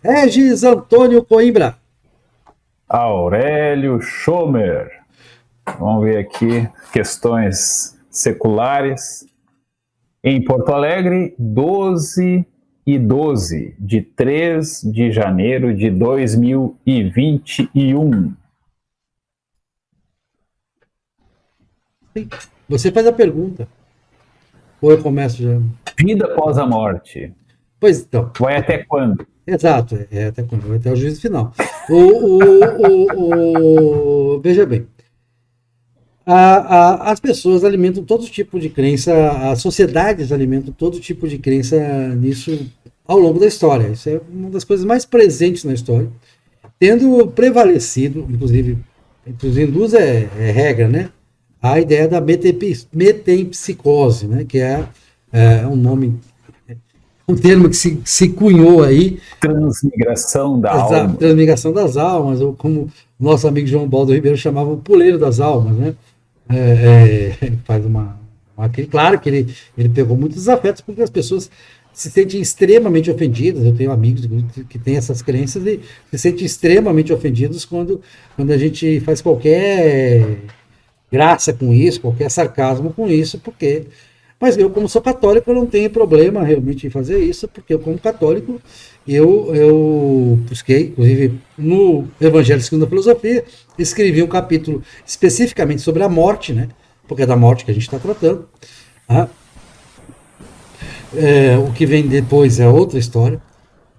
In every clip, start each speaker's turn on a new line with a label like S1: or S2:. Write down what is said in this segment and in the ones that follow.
S1: Regis Antônio Coimbra.
S2: Aurélio Schomer. Vamos ver aqui questões seculares. Em Porto Alegre, 12/12, de 3 de janeiro de 2021.
S1: Você faz a pergunta. Ou eu começo já?
S2: Vida após a morte.
S1: Pois então.
S2: Vai até quando?
S1: Exato, até quando? Vai até o juízo final. Veja bem. As pessoas alimentam todo tipo de crença, as sociedades alimentam todo tipo de crença nisso ao longo da história. Isso é uma das coisas mais presentes na história, tendo prevalecido, inclusive induz é regra, né? A ideia da metempsicose, né? Que é um nome, um termo que se cunhou aí.
S2: Transmigração da alma.
S1: Transmigração das almas, ou como o nosso amigo João Baldo Ribeiro chamava, o puleiro das almas, né? Faz claro que ele pegou muitos desafetos, porque as pessoas se sentem extremamente ofendidas. Eu tenho amigos que têm essas crenças e se sentem extremamente ofendidos quando a gente faz qualquer graça com isso, qualquer sarcasmo com isso, porque... Mas eu, como sou católico, eu não tenho problema realmente em fazer isso, porque eu, como católico, eu busquei, inclusive no Evangelho segundo a Filosofia, escrevi um capítulo especificamente sobre a morte, né? Porque é da morte que a gente está tratando. Tá? O que vem depois é outra história,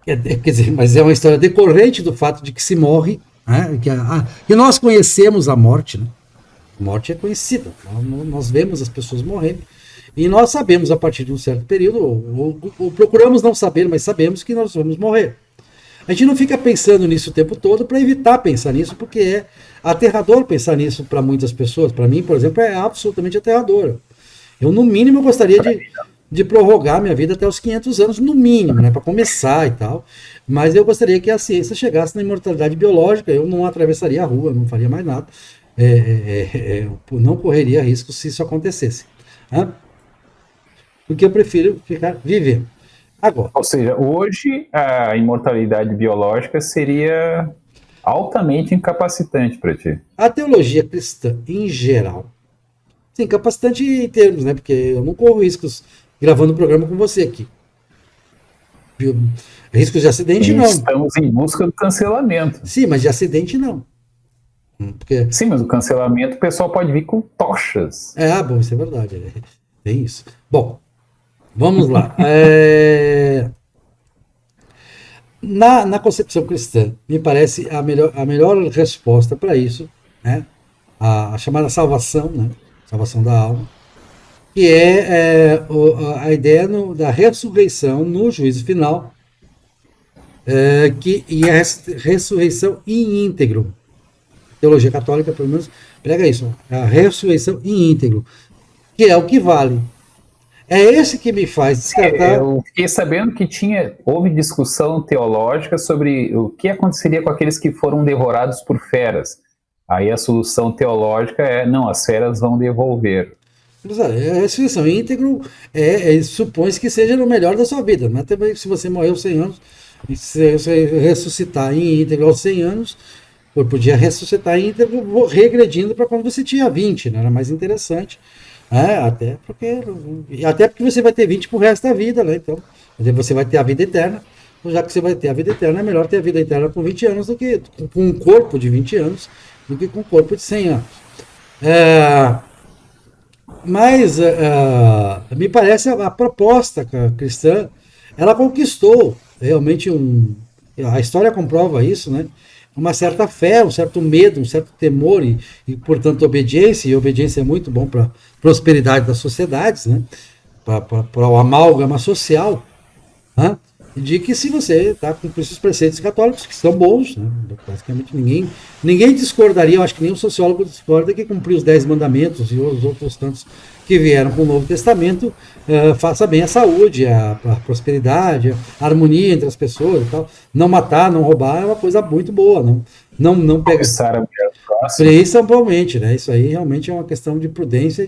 S1: quer dizer, mas é uma história decorrente do fato de que se morre, né? Que nós conhecemos a morte, né? A morte é conhecida, nós vemos as pessoas morrendo. E nós sabemos, a partir de um certo período, ou procuramos não saber, mas sabemos que nós vamos morrer. A gente não fica pensando nisso o tempo todo para evitar pensar nisso, porque é aterrador pensar nisso para muitas pessoas. Para mim, por exemplo, é absolutamente aterrador. Eu, no mínimo, gostaria de prorrogar minha vida até os 500 anos, no mínimo, né, para começar e tal. Mas eu gostaria que a ciência chegasse na imortalidade biológica. Eu não atravessaria a rua, não faria mais nada. Eu não correria risco se isso acontecesse. Né? Porque eu prefiro ficar vivendo. Agora.
S2: Ou seja, hoje a imortalidade biológica seria altamente incapacitante para ti.
S1: A teologia cristã, em geral, sim, incapacitante em termos, né? Porque eu não corro riscos gravando o programa com você aqui. Riscos de acidente, não.
S2: Estamos em busca do cancelamento.
S1: Sim, mas de acidente, não.
S2: Porque... Sim, mas o cancelamento o pessoal pode vir com tochas.
S1: Bom, isso é verdade. Tem isso. Bom, vamos lá. Na concepção cristã, me parece a melhor resposta para isso, né? A chamada salvação, né? Salvação da alma, que é a ideia da ressurreição no juízo final, e a ressurreição em íntegro. A teologia católica, pelo menos, prega isso, a ressurreição em íntegro, que é o que vale. É esse que me faz descartar...
S2: Eu fiquei sabendo que houve discussão teológica sobre o que aconteceria com aqueles que foram devorados por feras. Aí a solução teológica não, as feras vão devolver.
S1: A ressurreição íntegro supõe-se que seja no melhor da sua vida. Mas também, se você morreu 100 anos, se você ressuscitar em íntegro aos 100 anos, podia ressuscitar em íntegro regredindo para quando você tinha 20, né? Era mais interessante. Até porque você vai ter 20 pro resto da vida, né? Então, você vai ter a vida eterna. Já que você vai ter a vida eterna, é melhor ter a vida eterna com 20 anos do que com um corpo de 20 anos do que com um corpo de 100 anos. Mas me parece a proposta cristã, ela conquistou realmente a história comprova isso, né? Uma certa fé, um certo medo, um certo temor e portanto, obediência, e obediência é muito bom para a prosperidade das sociedades, né? Para o amálgama social, né? De que se você está cumprindo os preceitos católicos, que são bons, né? Basicamente ninguém discordaria, eu acho que nenhum sociólogo discorda que cumprir os 10 mandamentos e os outros tantos que vieram com o Novo Testamento faça bem à saúde, à prosperidade, à harmonia entre as pessoas e tal. Não matar, não roubar é uma coisa muito boa, não pegar. Principalmente, né? Isso aí realmente é uma questão de prudência,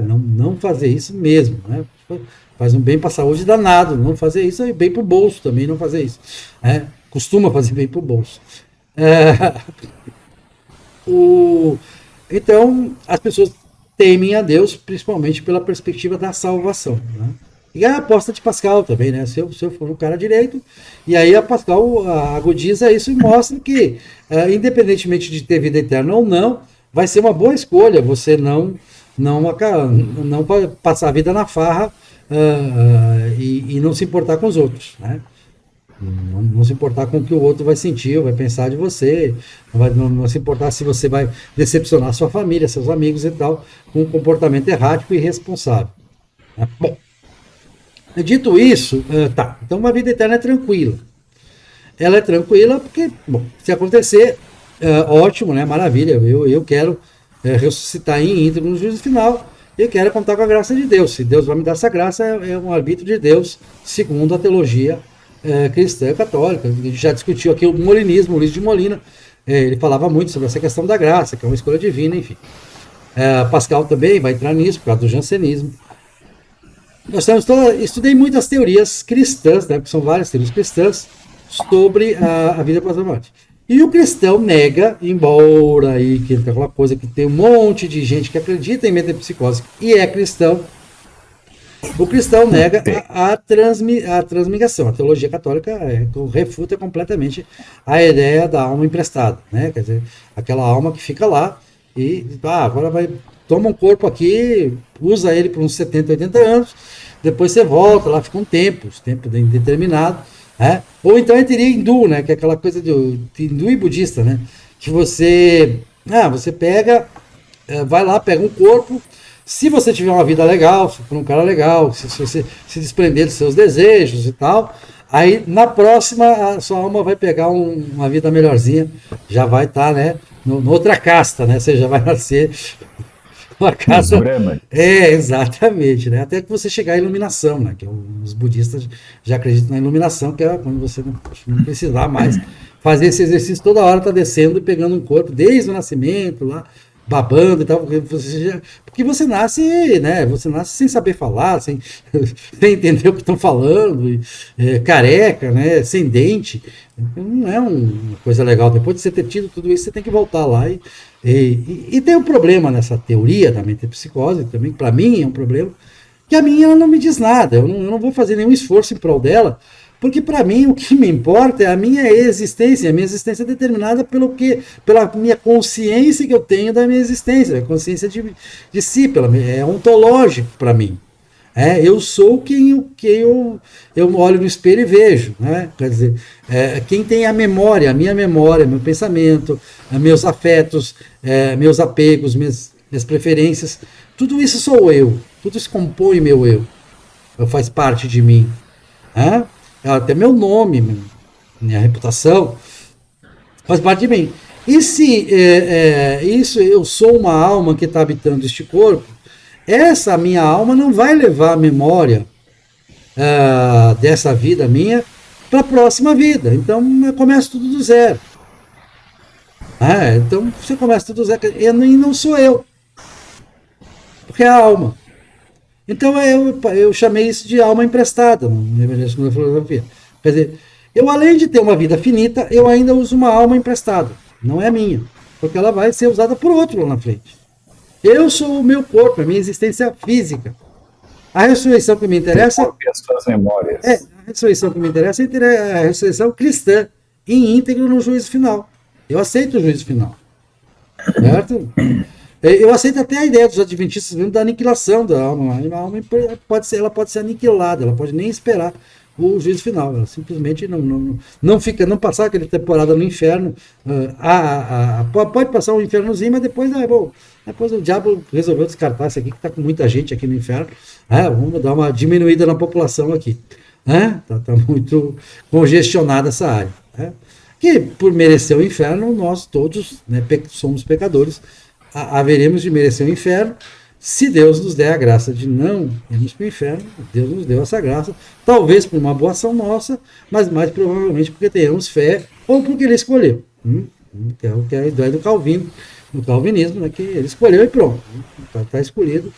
S1: não fazer isso mesmo, né? Faz um bem para a saúde danado. Não fazer isso é bem para o bolso também, não fazer isso. Costuma fazer bem para o bolso. Então, as pessoas temem a Deus, principalmente pela perspectiva da salvação. Né? E a aposta de Pascal também, né? Se eu for um cara direito, e aí a Pascal agudiza isso e mostra que, independentemente de ter vida eterna ou não, vai ser uma boa escolha você não passar a vida na farra e não se importar com os outros, né? Não se importar com o que o outro vai sentir, vai pensar de você, não se importar se você vai decepcionar sua família, seus amigos e tal, com um comportamento errático e irresponsável. Bom, dito isso, tá, então uma vida eterna é tranquila. Ela é tranquila porque, bom, se acontecer, ótimo, né, maravilha, eu quero ressuscitar em íntegro no juízo final, e quero contar com a graça de Deus. Se Deus vai me dar essa graça, é um arbítrio de Deus, segundo a teologia cristã católica. A gente já discutiu aqui o molinismo, o Luiz de Molina, ele falava muito sobre essa questão da graça, que é uma escolha divina, enfim. Pascal também vai entrar nisso, por causa do jansenismo. Estudei muitas teorias cristãs, né, porque são várias teorias cristãs, sobre a vida após a morte. E o cristão nega, embora aí que entra aquela coisa que tem um monte de gente que acredita em metempsicose e é cristão, o cristão nega a transmigração. A teologia católica refuta completamente a ideia da alma emprestada, né? Quer dizer, aquela alma que fica lá e agora toma um corpo aqui, usa ele por uns 70, 80 anos, depois você volta, lá fica um tempo indeterminado, né? Ou então é teoria hindu, né? Que é aquela coisa de hindu e budista, né? Que você pega, vai lá, pega um corpo. Se você tiver uma vida legal, se for um cara legal, se você se desprender dos seus desejos e tal, aí na próxima a sua alma vai pegar uma vida melhorzinha, já vai estar, né, noutra casta, né? Você já vai nascer uma casta. Exatamente, né? Até que você chegar à iluminação, né? Que os budistas já acreditam na iluminação, que é quando você não precisar mais fazer esse exercício toda hora, tá descendo e pegando um corpo desde o nascimento lá, babando e tal, porque você nasce, né? Você nasce sem saber falar, sem entender o que estão falando, careca, né? Sem dente. Não é uma coisa legal. Depois de você ter tido tudo isso, você tem que voltar lá. E tem um problema nessa teoria da metempsicose, também, para mim é um problema, que a minha ela não me diz nada. Eu não vou fazer nenhum esforço em prol dela, porque para mim o que me importa é a minha existência. A minha existência é determinada pela minha consciência que eu tenho da minha existência, a consciência de si, é ontológico para mim. Eu sou quem eu olho no espelho e vejo, né? Quer dizer, quem tem a minha memória, meu pensamento, meus afetos, meus apegos, minhas preferências, tudo isso sou eu, tudo isso compõe meu eu, faz parte de mim. Até meu nome, minha reputação, faz parte de mim. E se isso eu sou uma alma que está habitando este corpo, essa minha alma não vai levar a memória dessa vida minha para a próxima vida. Então eu começo tudo do zero. Então você começa tudo do zero. E não sou eu, porque é a alma. Então eu chamei isso de alma emprestada no Evangelho da Filosofia. Quer dizer, eu além de ter uma vida finita, eu ainda uso uma alma emprestada. Não é minha, porque ela vai ser usada por outro lá na frente. Eu sou o meu corpo, a minha existência física. A ressurreição que me interessa...
S2: as suas memórias.
S1: A ressurreição que me interessa é a ressurreição cristã, em íntegro no juízo final. Eu aceito o juízo final. Certo? Eu aceito até a ideia dos adventistas mesmo da aniquilação da alma. A alma pode ser aniquilada, ela pode nem esperar o juízo final. Ela simplesmente não passar aquela temporada no inferno. Pode passar um infernozinho, mas depois o diabo resolveu descartar isso aqui, que está com muita gente aqui no inferno. Vamos dar uma diminuída na população aqui. Tá muito congestionada essa área. Que por merecer o inferno, nós todos, né, somos pecadores, haveremos de merecer o inferno. Se Deus nos der a graça de não irmos para o inferno, Deus nos deu essa graça, talvez por uma boa ação nossa, mas mais provavelmente porque tenhamos fé ou porque Ele escolheu. Que é a ideia do Calvino, do calvinismo, né, que ele escolheu e pronto. Está escolhido.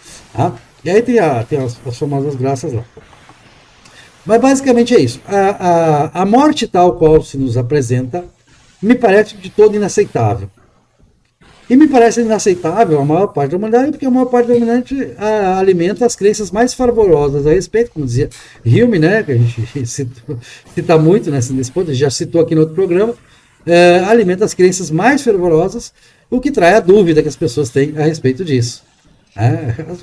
S1: E aí tem as famosas graças lá. Mas basicamente é isso. A morte tal qual se nos apresenta me parece de todo inaceitável. E me parece inaceitável a maior parte da humanidade, porque a maior parte da humanidade alimenta as crenças mais fervorosas a respeito, como dizia Hume, né, que a gente cita muito nesse ponto, a gente já citou aqui no outro programa, alimenta as crenças mais fervorosas, o que traz a dúvida que as pessoas têm a respeito disso.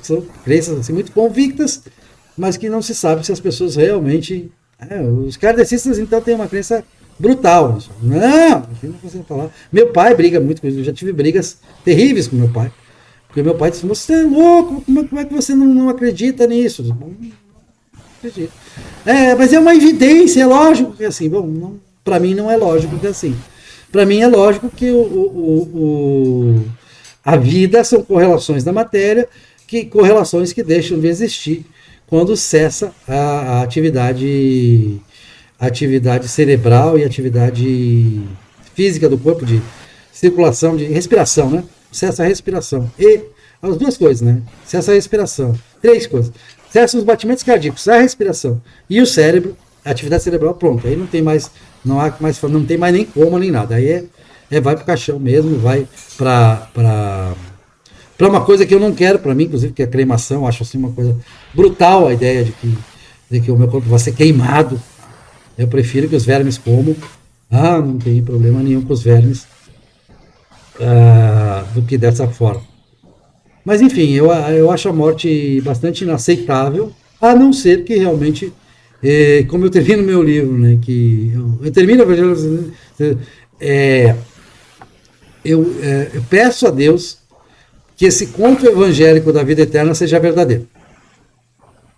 S1: São crenças assim, muito convictas, mas que não se sabe se as pessoas realmente... os kardecistas, então, têm uma crença brutal. Não consigo falar. Meu pai briga muito com isso. Eu já tive brigas terríveis com meu pai. Porque meu pai disse, você é louco, como é que você não acredita nisso? Bom, não acredito. Mas é uma evidência, é lógico que é assim. Bom, para mim não é lógico que é assim. Para mim é lógico que a vida são correlações da matéria, correlações que deixam de existir quando cessa a atividade cerebral e atividade física do corpo, de circulação, de respiração, né? Cessa a respiração. E as duas coisas, né? Cessa a respiração. Três coisas. Cessa os batimentos cardíacos, a respiração. E o cérebro, a atividade cerebral, pronto. Aí não tem mais nem coma, nem nada. Aí vai pro caixão mesmo, vai para uma coisa que eu não quero para mim, inclusive, que é a cremação. Eu acho assim uma coisa brutal a ideia de que o meu corpo vai ser queimado. Eu prefiro que os vermes comam. Não tem problema nenhum com os vermes do que dessa forma. Mas enfim, eu acho a morte bastante inaceitável, a não ser que realmente, como eu termino meu livro, né, que eu termino eu peço a Deus que esse conto evangélico da vida eterna seja verdadeiro.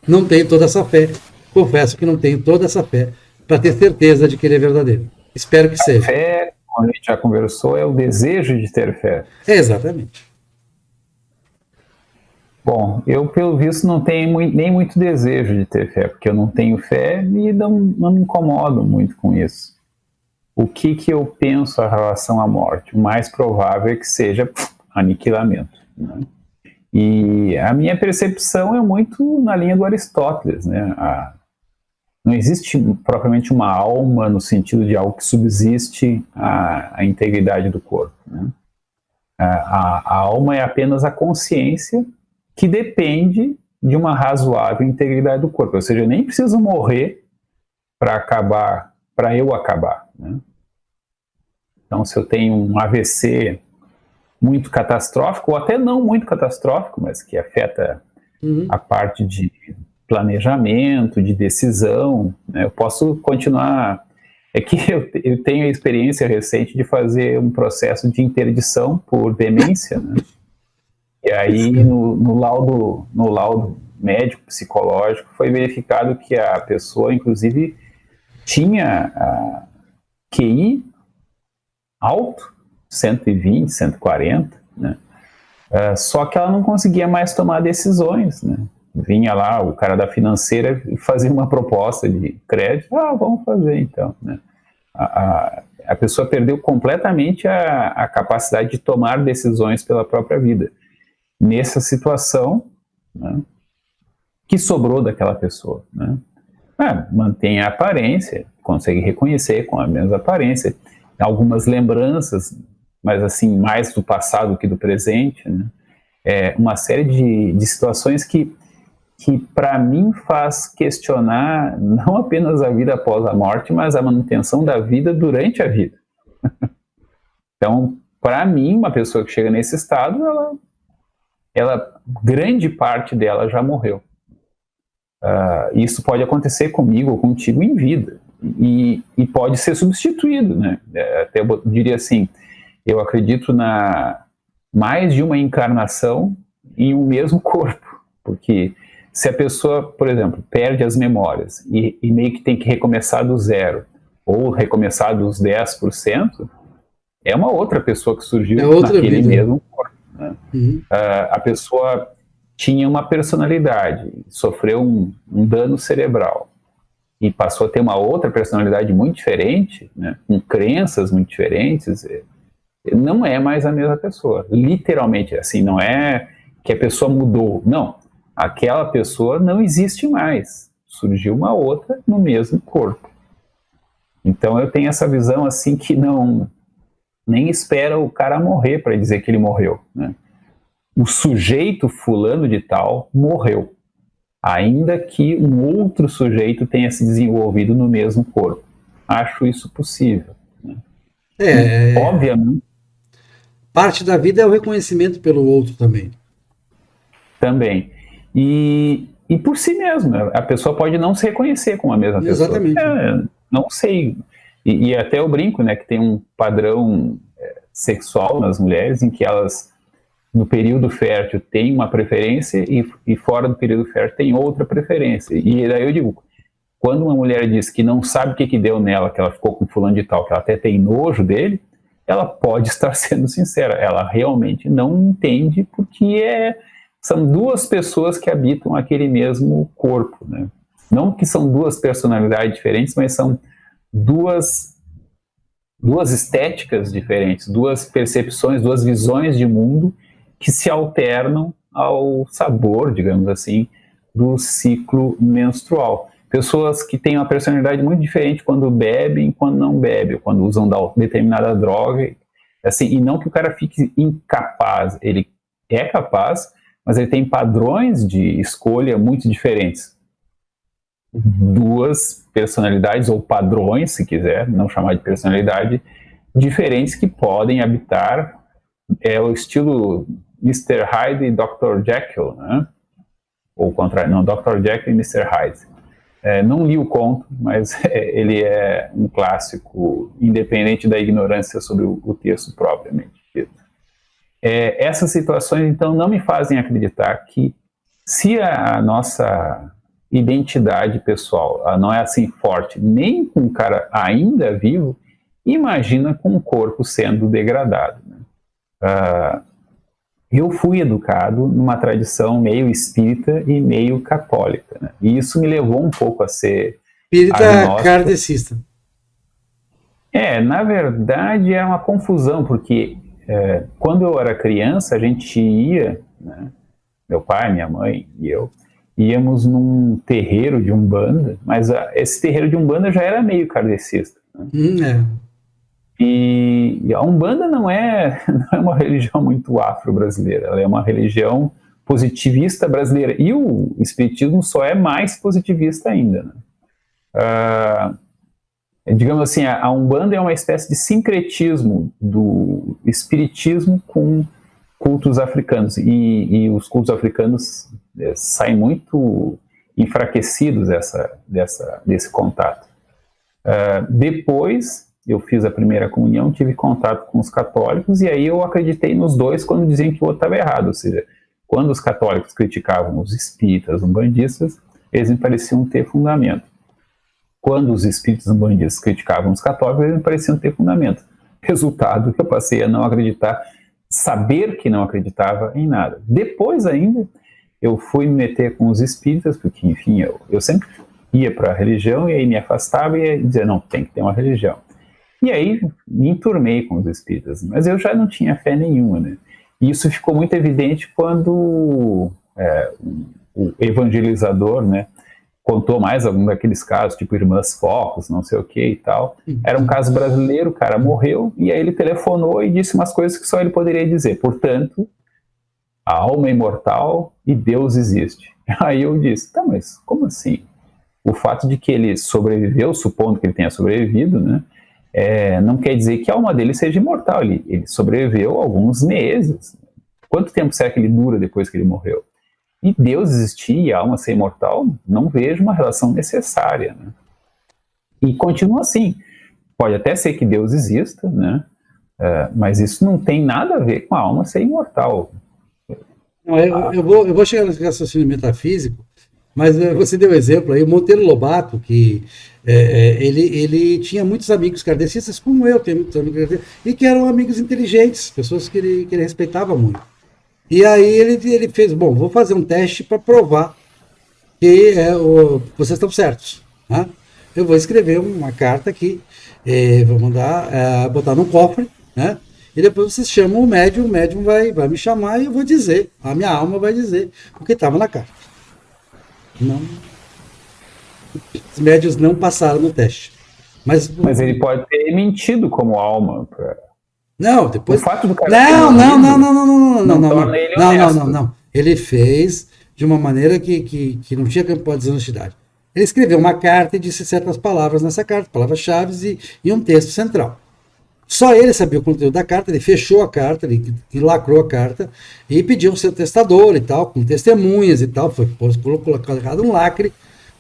S1: Não tenho toda essa fé, confesso que não tenho toda essa fé para ter certeza de que ele é verdadeiro. Espero que seja.
S2: A fé, como a gente já conversou, é o desejo de ter fé.
S1: Exatamente.
S2: Bom, eu, pelo visto, não tenho nem muito desejo de ter fé, porque eu não tenho fé e não me incomodo muito com isso. O que eu penso em relação à morte? O mais provável é que seja aniquilamento, né? E a minha percepção é muito na linha do Aristóteles, né? Não existe propriamente uma alma no sentido de algo que subsiste à integridade do corpo, né? A alma é apenas a consciência que depende de uma razoável integridade do corpo. Ou seja, eu nem preciso morrer para eu acabar, né? Então, se eu tenho um AVC muito catastrófico, ou até não muito catastrófico, mas que afeta a parte de planejamento, de decisão, né, eu posso continuar. É que eu tenho a experiência recente de fazer um processo de interdição por demência, né? E aí no laudo médico psicológico foi verificado que a pessoa, inclusive, tinha QI alto, 120, 140, né? Só que ela não conseguia mais tomar decisões, né? Vinha lá o cara da financeira e fazia uma proposta de crédito, vamos fazer então, né? A pessoa perdeu completamente a capacidade de tomar decisões pela própria vida. Nessa situação, né, que sobrou daquela pessoa, né? Mantém a aparência, consegue reconhecer com a mesma aparência, algumas lembranças, mas assim, mais do passado que do presente, né? Uma série de situações que para mim faz questionar não apenas a vida após a morte, mas a manutenção da vida durante a vida. Então, para mim, uma pessoa que chega nesse estado, grande parte dela já morreu. Isso pode acontecer comigo ou contigo em vida. E pode ser substituído, né? Até eu diria assim, eu acredito na mais de uma encarnação em um mesmo corpo. Porque se a pessoa, por exemplo, perde as memórias e meio que tem que recomeçar do zero, ou recomeçar dos 10%, é uma outra pessoa que surgiu naquele mesmo corpo, né? A pessoa tinha uma personalidade, sofreu um dano cerebral e passou a ter uma outra personalidade muito diferente, né, com crenças muito diferentes, não é mais a mesma pessoa. Literalmente, assim, não é que a pessoa mudou. Não, aquela pessoa não existe mais, surgiu uma outra no mesmo corpo. Então eu tenho essa visão assim que nem espera o cara morrer para dizer que ele morreu, né? O sujeito fulano de tal morreu, ainda que um outro sujeito tenha se desenvolvido no mesmo corpo. Acho isso possível, né? Obviamente.
S1: Parte da vida é o reconhecimento pelo outro também.
S2: Também. E por si mesmo, a pessoa pode não se reconhecer como a mesma pessoa.
S1: Exatamente.
S2: Não sei. E até eu brinco, né, que tem um padrão sexual nas mulheres em que elas, no período fértil, têm uma preferência e fora do período fértil tem outra preferência. E daí eu digo, quando uma mulher diz que não sabe o que deu nela, que ela ficou com fulano de tal, que ela até tem nojo dele, ela pode estar sendo sincera. Ela realmente não entende porque são duas pessoas que habitam aquele mesmo corpo, né? Não que são duas personalidades diferentes, mas são duas estéticas diferentes, duas percepções, duas visões de mundo que se alternam ao sabor, digamos assim, do ciclo menstrual. Pessoas que têm uma personalidade muito diferente quando bebem e quando não bebem, quando usam determinada droga, assim, e não que o cara fique incapaz, ele é capaz, mas ele tem padrões de escolha muito diferentes. Duas personalidades, ou padrões, se quiser, não chamar de personalidade, diferentes que podem habitar, o estilo Mr. Hyde e Dr. Jekyll, né? Ou o contrário, não, Dr. Jekyll e Mr. Hyde. Não li o conto, mas ele é um clássico, independente da ignorância sobre o texto propriamente dito. Essas situações, então, não me fazem acreditar que, se a nossa identidade pessoal não é assim forte, nem com um cara ainda vivo, imagina com um corpo sendo degradado, né? Eu fui educado numa tradição meio espírita e meio católica, né? E isso me levou um pouco a ser
S1: espírita kardecista.
S2: Na verdade é uma confusão, porque quando eu era criança a gente ia, né, meu pai, minha mãe e eu, íamos num terreiro de Umbanda, mas esse terreiro de Umbanda já era meio kardecista, né? E a Umbanda não é uma religião muito afro-brasileira, ela é uma religião positivista brasileira, e o espiritismo só é mais positivista ainda, né? Digamos assim, a Umbanda é uma espécie de sincretismo do espiritismo com cultos africanos, e os cultos africanos saem muito enfraquecidos desse contato. Depois eu fiz a primeira comunhão, tive contato com os católicos, e aí eu acreditei nos dois quando diziam que o outro estava errado. Ou seja, quando os católicos criticavam os espíritas umbandistas, eles me pareciam ter fundamento. Quando os espíritas umbandistas criticavam os católicos, eles me pareciam ter fundamento. Resultado, eu passei a não acreditar, saber que não acreditava em nada. Depois ainda, eu fui me meter com os espíritas, porque, enfim, eu sempre ia para a religião e aí me afastava e ia dizer, não, tem que ter uma religião. E aí me enturmei com os espíritas, mas eu já não tinha fé nenhuma, né? E isso ficou muito evidente quando o evangelizador, né, contou mais algum daqueles casos, tipo Irmãs Focos, não sei o que e tal. Era um caso brasileiro, o cara morreu, e aí ele telefonou e disse umas coisas que só ele poderia dizer. Portanto, a alma é imortal e Deus existe. Aí eu disse, tá, mas como assim? O fato de que ele sobreviveu, supondo que ele tenha sobrevivido, né, não quer dizer que a alma dele seja imortal. Ele sobreviveu alguns meses. Quanto tempo será que ele dura depois que ele morreu? E Deus existir e a alma ser imortal, não vejo uma relação necessária, né? E continua assim. Pode até ser que Deus exista, né? Mas isso não tem nada a ver com a alma ser imortal.
S1: Eu vou chegar nesse raciocínio metafísico, mas você deu exemplo aí, o Monteiro Lobato, que ele tinha muitos amigos kardecistas, como eu tenho muitos amigos kardecistas, e que eram amigos inteligentes, pessoas que ele respeitava muito. E aí ele fez, bom, vou fazer um teste para provar que vocês estão certos, né? Eu vou escrever uma carta aqui, vou mandar, botar num cofre, né? E depois vocês chamam o médium vai me chamar e eu vou dizer, a minha alma vai dizer o que estava na carta. Não, os médios não passaram no teste. Mas
S2: ele pode ter mentido como alma.
S1: Não, depois.
S2: O fato do cara
S1: não. Ele fez de uma maneira que não tinha campo para desonestidade. Ele escreveu uma carta e disse certas palavras nessa carta, palavras-chave e um texto central. Só ele sabia o conteúdo da carta, ele fechou a carta, ele lacrou a carta e pediu o seu testador e tal, com testemunhas e tal. Foi colocado um lacre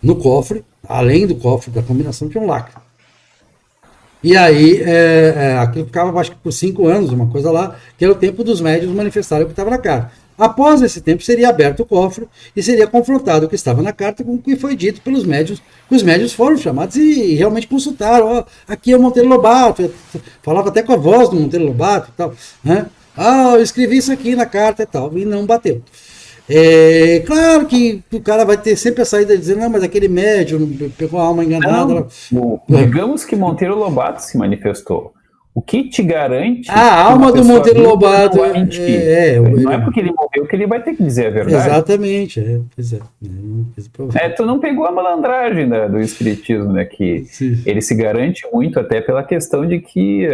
S1: no cofre, além do cofre da combinação tinha um lacre. E aí, aquilo ficava, acho que por 5 anos, uma coisa lá, que era o tempo dos médiuns manifestarem o que estava na carta. Após esse tempo, seria aberto o cofre e seria confrontado o que estava na carta com o que foi dito pelos médiuns, que os médiuns foram chamados e realmente consultaram. Ó, aqui é o Monteiro Lobato, eu falava até com a voz do Monteiro Lobato e tal. Né? Eu escrevi isso aqui na carta e tal, e não bateu. Claro que o cara vai ter sempre a saída dizendo, não, mas aquele médium pegou a alma enganada.
S2: Digamos que Monteiro Lobato se manifestou. O que te garante
S1: a alma do Monteiro Lobato
S2: não vai mentir? Não é porque ele morreu que ele vai ter que dizer a verdade.
S1: Exatamente.
S2: Tu não pegou a malandragem do espiritismo, né? Que ele se garante muito até pela questão de que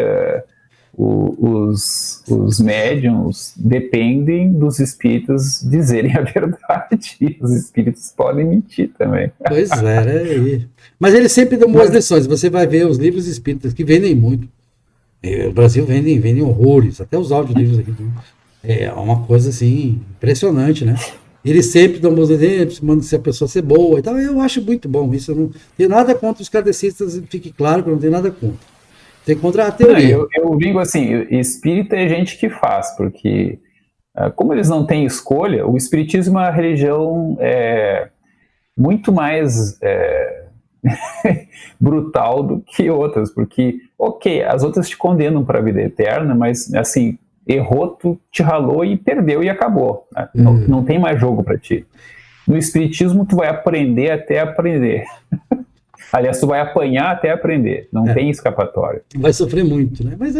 S2: os médiums dependem dos espíritos dizerem a verdade. E os espíritos podem mentir também.
S1: Pois é. Mas eles sempre dão boas lições. Você vai ver os livros espíritas que vendem muito. O Brasil vendem horrores, até os audiolivros aqui. É uma coisa assim, impressionante, né? Eles sempre dão bons exemplos, mandam se a pessoa ser boa e tal. Eu acho muito bom isso. Eu não tenho nada contra os kardecistas, fique claro que eu não tenho nada contra. Tem contra a teoria.
S2: Eu digo assim, espírita é gente que faz, porque como eles não têm escolha, o espiritismo é uma religião muito mais brutal do que outras, porque, as outras te condenam para a vida eterna, mas, assim, errou, tu te ralou e perdeu e acabou. Né? Não tem mais jogo para ti. No espiritismo, tu vai aprender até aprender. Aliás, tu vai apanhar até aprender. Não tem escapatória.
S1: Vai sofrer muito, né? Mas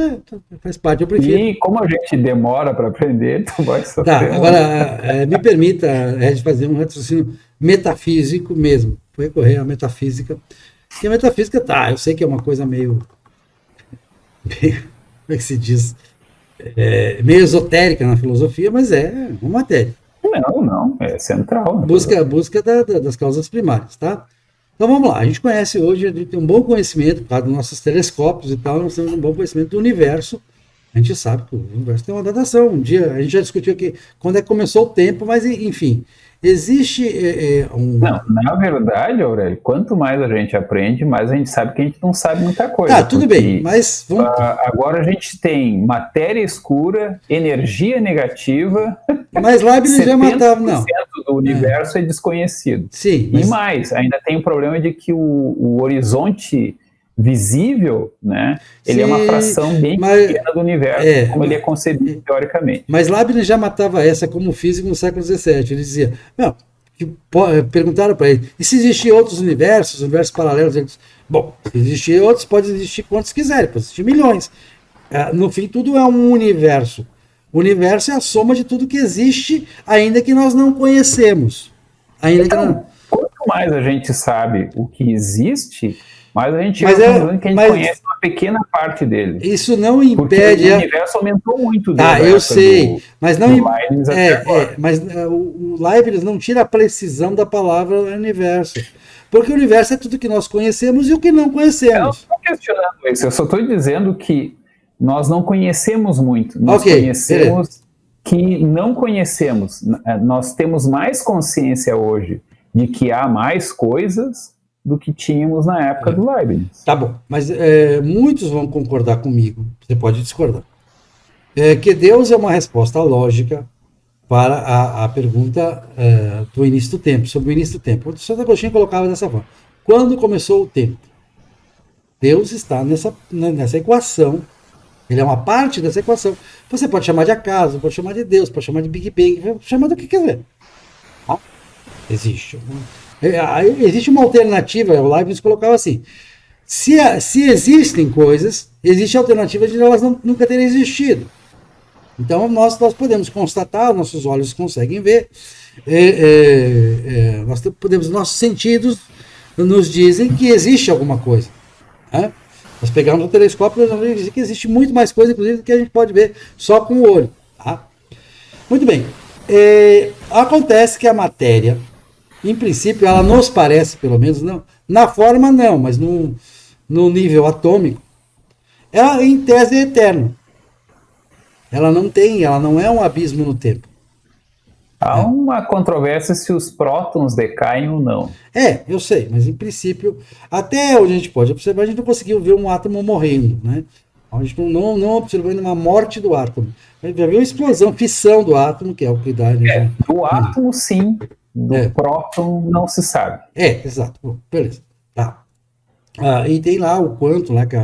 S1: faz parte, eu prefiro.
S2: E como a gente demora para aprender, tu vai sofrer.
S1: Tá, agora, me permita, fazer um raciocínio metafísico mesmo. Vou recorrer à metafísica. Porque a metafísica, eu sei que é uma coisa meio como é que se diz? Meio esotérica na filosofia, mas é uma matéria.
S2: Não, é central.
S1: Busca das causas primárias, tá? Então vamos lá, a gente conhece hoje, a gente tem um bom conhecimento, por causa dos nossos telescópios e tal, nós temos um bom conhecimento do universo. A gente sabe que o universo tem uma datação. Um dia, a gente já discutiu aqui quando é que começou o tempo, mas enfim, existe
S2: Não, na verdade, Aurélio, quanto mais a gente aprende, mais a gente sabe que a gente não sabe muita coisa.
S1: Tudo bem, mas vamos...
S2: agora a gente tem matéria escura, energia negativa.
S1: Mas Leibniz já matava, não.
S2: 70% do universo é desconhecido.
S1: Sim.
S2: E mais, ainda tem o problema de que o horizonte visível, né? Ele é uma fração bem pequena do universo, como ele é concebido teoricamente.
S1: Mas Leibniz já matava essa como físico no século XVII. Ele dizia, perguntaram para ele, e se existiam outros universos paralelos? Ele disse, bom, se existir outros, pode existir quantos quiserem, pode existir milhões. No fim, tudo é um universo. O universo é a soma de tudo que existe, ainda que nós não conhecemos.
S2: Quanto mais a gente sabe o que existe, mais a gente conhece uma pequena parte dele.
S1: Isso não impede...
S2: Porque o universo aumentou muito.
S1: Eu sei, mas não... mas o Leibniz não tira a precisão da palavra universo. Porque o universo é tudo que nós conhecemos e o que não conhecemos. Eu não
S2: estou questionando isso, eu só estou dizendo que nós não conhecemos muito. Nós conhecemos que não conhecemos. Nós temos mais consciência hoje de que há mais coisas do que tínhamos na época do Leibniz.
S1: Tá bom, mas muitos vão concordar comigo, você pode discordar, que Deus é uma resposta lógica para a pergunta do início do tempo, sobre o início do tempo. O Santo Agostinho colocava dessa forma: quando começou o tempo? Deus está nessa equação, ele é uma parte dessa equação. Você pode chamar de acaso, pode chamar de Deus, pode chamar de Big Bang, pode chamar do que quiser. Existe uma alternativa, o Leibniz colocava assim: se existem coisas, existe a alternativa de elas nunca terem existido. Então, nós podemos constatar, nossos olhos conseguem ver, nossos sentidos nos dizem que existe alguma coisa. Né? Nós pegamos o telescópio e nós vamos dizer que existe muito mais coisa, inclusive, do que a gente pode ver só com o olho. Tá? Muito bem. Acontece que a matéria, em princípio, ela nos parece, pelo menos, não, na forma não, mas no nível atômico, ela em tese é eterna. Ela não é um abismo no tempo.
S2: Há uma controvérsia se os prótons decaem ou não.
S1: Eu sei, mas em princípio, até onde a gente pode observar, a gente não conseguiu ver um átomo morrendo, né? A gente não observou ainda uma morte do átomo. A gente já viu uma explosão, fissão do átomo, que é o que dá...
S2: Do átomo, sim. Do próton, não se sabe.
S1: Exato. Bom, beleza. Tá. E tem lá o quanto, lá, que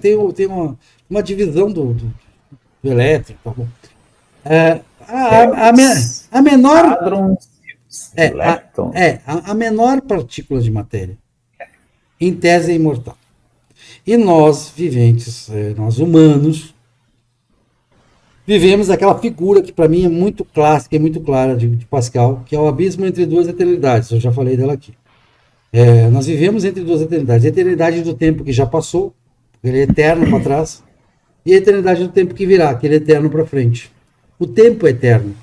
S1: tem uma divisão do elétron, tá bom. A menor... a menor partícula de matéria, em tese, é imortal. E nós, viventes, nós humanos, vivemos aquela figura que para mim é muito clássica e muito clara de Pascal, que é o abismo entre duas eternidades. Eu já falei dela aqui. Nós vivemos entre duas eternidades. A eternidade do tempo que já passou, ele é eterno para trás, e a eternidade do tempo que virá, que ele é eterno para frente. O tempo é eterno.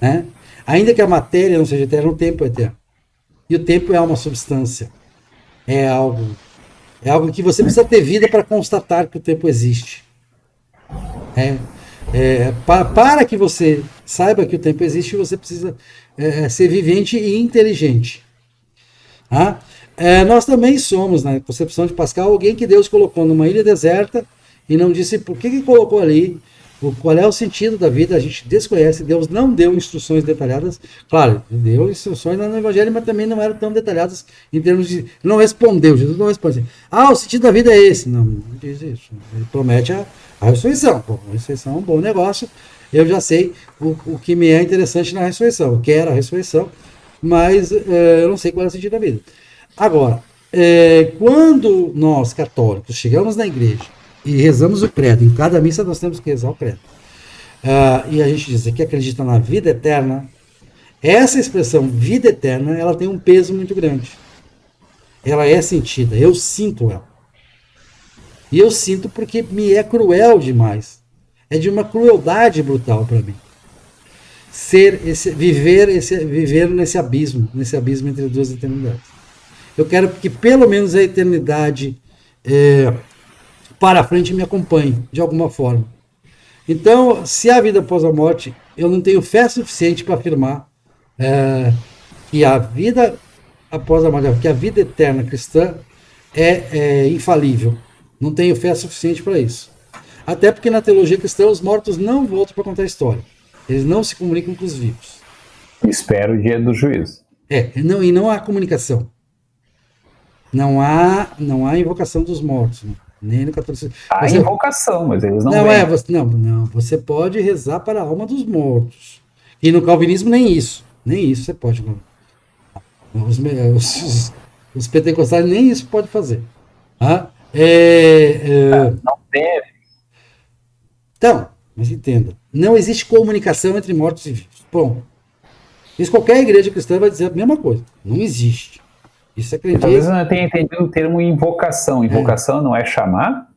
S1: Né? Ainda que a matéria não seja eterna, o tempo é eterno. E o tempo é uma substância. É algo que você precisa ter vida para constatar que o tempo existe. Para que você saiba que o tempo existe, você precisa ser vivente e inteligente. Nós também somos, na concepção de Pascal, alguém que Deus colocou numa ilha deserta e não disse por que colocou ali, qual é o sentido da vida, a gente desconhece. Deus não deu instruções detalhadas. Claro, deu instruções no Evangelho, mas também não eram tão detalhadas em termos de... Não respondeu, Jesus não responde. O sentido da vida é esse. Não diz isso. Ele promete a ressurreição. A ressurreição é um bom negócio. Eu já sei o que me é interessante na ressurreição. Eu quero a ressurreição, mas eu não sei qual é o sentido da vida. Agora, quando nós, católicos, chegamos na igreja e rezamos o credo, em cada missa nós temos que rezar o credo, e a gente diz que acredita na vida eterna, essa expressão vida eterna, ela tem um peso muito grande. Ela é sentida, eu sinto ela. E eu sinto porque me é cruel demais. É de uma crueldade brutal para mim. Viver nesse abismo entre duas eternidades. Eu quero que pelo menos a eternidade para frente me acompanhe, de alguma forma. Então, se há vida após a morte, eu não tenho fé suficiente para afirmar que a vida após a morte, que a vida eterna cristã é infalível. Não tenho fé suficiente para isso. Até porque na teologia cristã os mortos não voltam para contar a história. Eles não se comunicam com os vivos.
S2: Espero o dia do juízo.
S1: E não há comunicação. Não há invocação dos mortos. Nem no catolicismo.
S2: Há invocação, mas eles não vêm.
S1: Você pode rezar para a alma dos mortos. E no calvinismo nem isso. Nem isso você pode. Os pentecostais nem isso pode fazer.
S2: Não deve.
S1: Então, mas entenda. Não existe comunicação entre mortos e vivos. Bom, isso qualquer igreja cristã vai dizer a mesma coisa. Não existe. Isso acredita.
S2: Talvez eu não tenha entendido o termo invocação. Invocação não é chamar?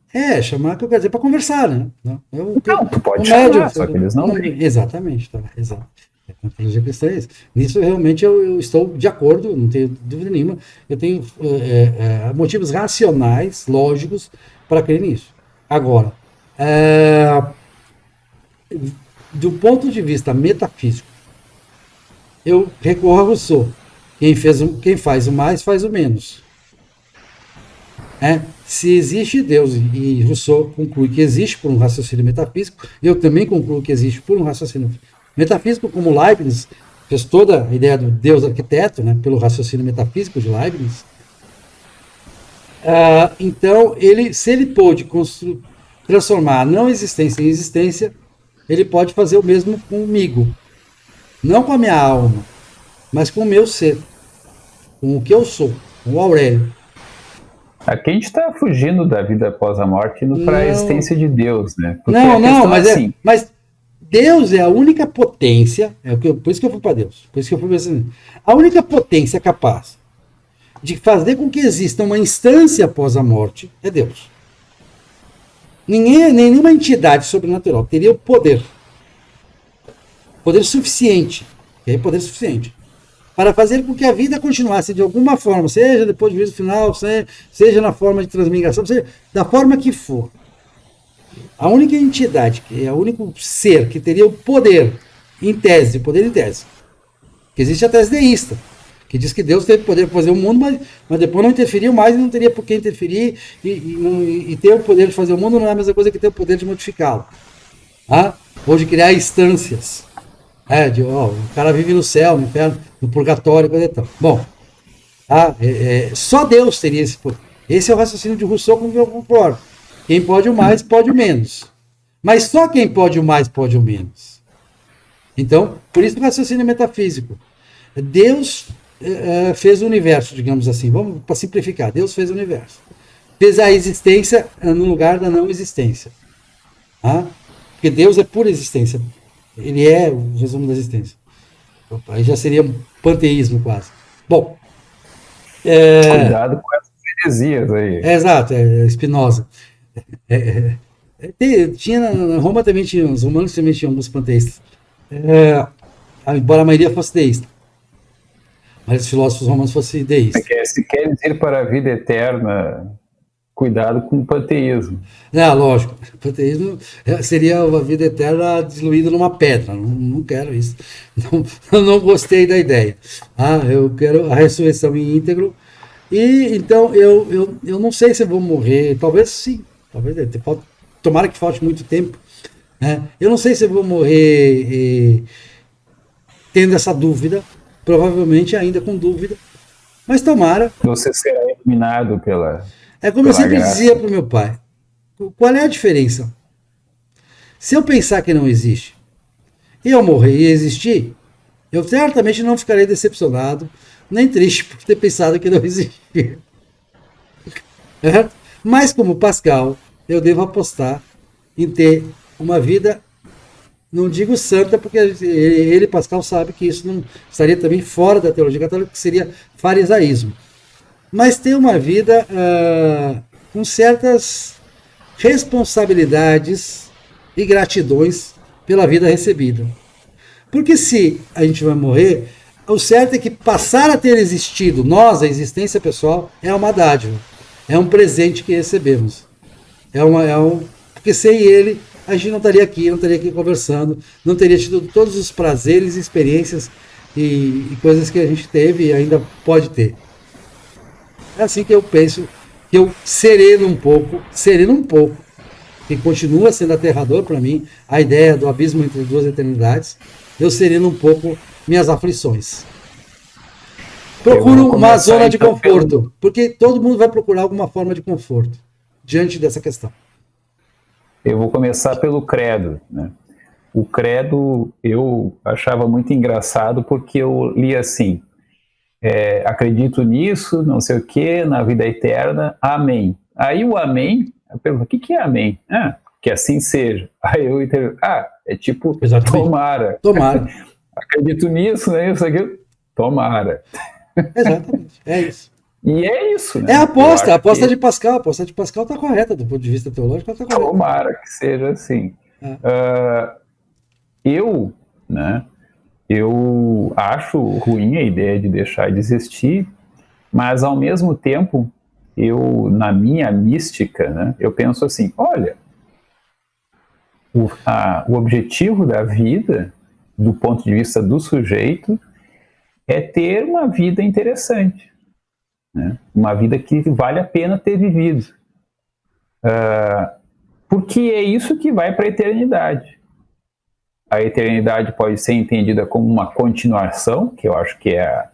S1: Chamar que eu quero dizer para conversar, né?
S2: Tu pode chamar, só que eles não
S1: vêm. Exatamente, tá? Exato. A teologia cristã é isso. Nisso realmente eu estou de acordo, não tenho dúvida nenhuma. Eu tenho motivos racionais, lógicos, para crer nisso. Agora, do ponto de vista metafísico, eu recorro a Rousseau. Quem faz o mais, faz o menos. Se existe Deus, e Rousseau conclui que existe por um raciocínio metafísico, eu também concluo que existe por um raciocínio metafísico, como Leibniz fez toda a ideia do Deus arquiteto, né, pelo raciocínio metafísico de Leibniz. Então, se ele pôde transformar a não existência em existência, ele pode fazer o mesmo comigo. Não com a minha alma, mas com o meu ser. Com o que eu sou, com o Aurélio.
S2: Aqui a gente está fugindo da vida após a morte indo para a existência de Deus, né? Porque
S1: não, mas
S2: assim,
S1: mas Deus é a única potência, por isso que eu fui para Deus, por isso que eu fui pensando, a única potência capaz de fazer com que exista uma instância após a morte é Deus. Nenhuma entidade sobrenatural teria o poder suficiente, para fazer com que a vida continuasse de alguma forma, seja depois do juízo final, seja na forma de transmigração, seja da forma que for. A única entidade, que é o único ser que teria o poder em tese, que existe a tese deísta, que diz que Deus teve poder para fazer o mundo, mas depois não interferiu mais e não teria por que interferir, e ter o poder de fazer o mundo não é a mesma coisa que ter o poder de modificá-lo. Ou de criar instâncias. O cara vive no céu, no inferno, no purgatório, coisa e tal. Bom, só Deus teria esse poder. Esse é o raciocínio de Rousseau com que eu concordo. Quem pode o mais, pode o menos. Mas só quem pode o mais, pode o menos. Então, por isso o raciocínio metafísico. Deus fez o universo, digamos assim. Vamos para simplificar. Deus fez o universo. Fez a existência no lugar da não existência. Porque Deus é pura existência. Ele é o resumo da existência. Aí já seria um panteísmo quase. Bom.
S2: Cuidado com essas heresias aí.
S1: Exato, Spinoza. Tinha na Roma também tinha, os romanos também tinham alguns panteístas. Embora a maioria fosse deísta. Mas os filósofos romanos fossem deístas.
S2: Se queres ir para a vida eterna, cuidado com o panteísmo.
S1: Lógico. O panteísmo seria a vida eterna diluída numa pedra. Não quero isso. Não gostei da ideia. Eu quero a ressurreição em íntegro. E então eu não sei se eu vou morrer. Talvez sim. Tomara que falte muito tempo. Eu não sei se eu vou morrer tendo essa dúvida. Provavelmente ainda com dúvida. Mas tomara.
S2: Você será iluminado pela.
S1: É como eu sempre dizia para o meu pai. Qual é a diferença? Se eu pensar que não existe e eu morrer e existir, eu certamente não ficarei decepcionado nem triste por ter pensado que não existia. Mas como Pascal, eu devo apostar em ter uma vida, não digo santa, porque ele, Pascal, sabe que isso não estaria também fora da teologia católica, que seria farisaísmo. Mas ter uma vida com certas responsabilidades e gratidões pela vida recebida. Porque se a gente vai morrer, o certo é que passar a ter existido, nós, a existência pessoal, é uma dádiva. É um presente que recebemos. Porque sem ele, a gente não estaria aqui conversando, não teria tido todos os prazeres, experiências e coisas que a gente teve e ainda pode ter. É assim que eu penso, que eu sereno um pouco, que continua sendo aterrador para mim, a ideia do abismo entre duas eternidades, eu sereno um pouco minhas aflições. Procuro uma zona de conforto, porque todo mundo vai procurar alguma forma de conforto diante dessa questão.
S2: Eu vou começar pelo credo, né? O credo eu achava muito engraçado porque eu li assim: acredito nisso, não sei o que, na vida eterna, amém. Aí o amém, eu pergunto, o que é amém? Que assim seja. Aí eu entendo, é tipo, exatamente. Tomara. Acredito nisso, né? Isso aqui, tomara.
S1: Exatamente, é isso.
S2: E é isso, né?
S1: É a aposta de Pascal. A aposta de Pascal está correta do ponto de vista teológico. Tá correta.
S2: Tomara que seja assim. Eu acho ruim a ideia de deixar de existir, mas ao mesmo tempo, na minha mística, né, eu penso assim, olha, o objetivo da vida, do ponto de vista do sujeito, é ter uma vida interessante, né? Uma vida que vale a pena ter vivido. Porque é isso que vai para a eternidade. A eternidade pode ser entendida como uma continuação, que eu acho que é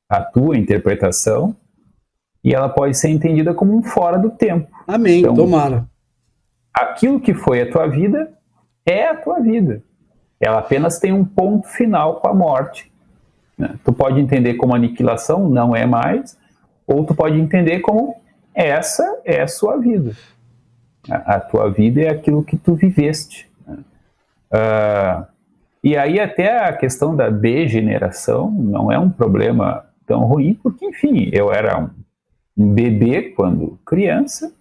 S2: a tua interpretação, e ela pode ser entendida como um fora do tempo.
S1: Amém, então, tomara.
S2: Aquilo que foi a tua vida é a tua vida. Ela apenas tem um ponto final com a morte. Tu pode entender como aniquilação, não é mais, ou tu pode entender como essa é a sua vida. A tua vida é aquilo que tu viveste. E aí até a questão da degeneração não é um problema tão ruim, porque, enfim, eu era um bebê quando criança,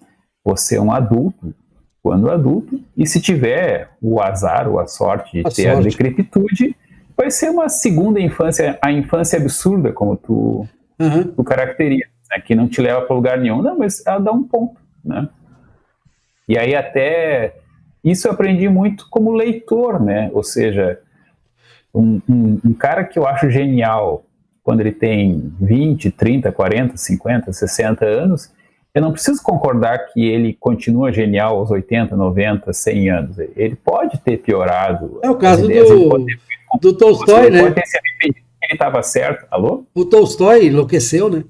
S2: você é um adulto quando adulto, e se tiver o azar ou a sorte de ter a decrepitude, vai ser uma segunda infância, a infância absurda, como tu caracteriza, né, que não te leva para lugar nenhum. Não, mas ela dá um ponto, né? E aí até isso eu aprendi muito como leitor, né? Ou seja, um cara que eu acho genial quando ele tem 20, 30, 40, 50, 60 anos, eu não preciso concordar que ele continua genial aos 80, 90, 100 anos. Ele pode ter piorado.
S1: É o caso do Tolstói, né?
S2: Pode ter se arrependido que ele estava certo. Alô?
S1: O Tolstói enlouqueceu, né?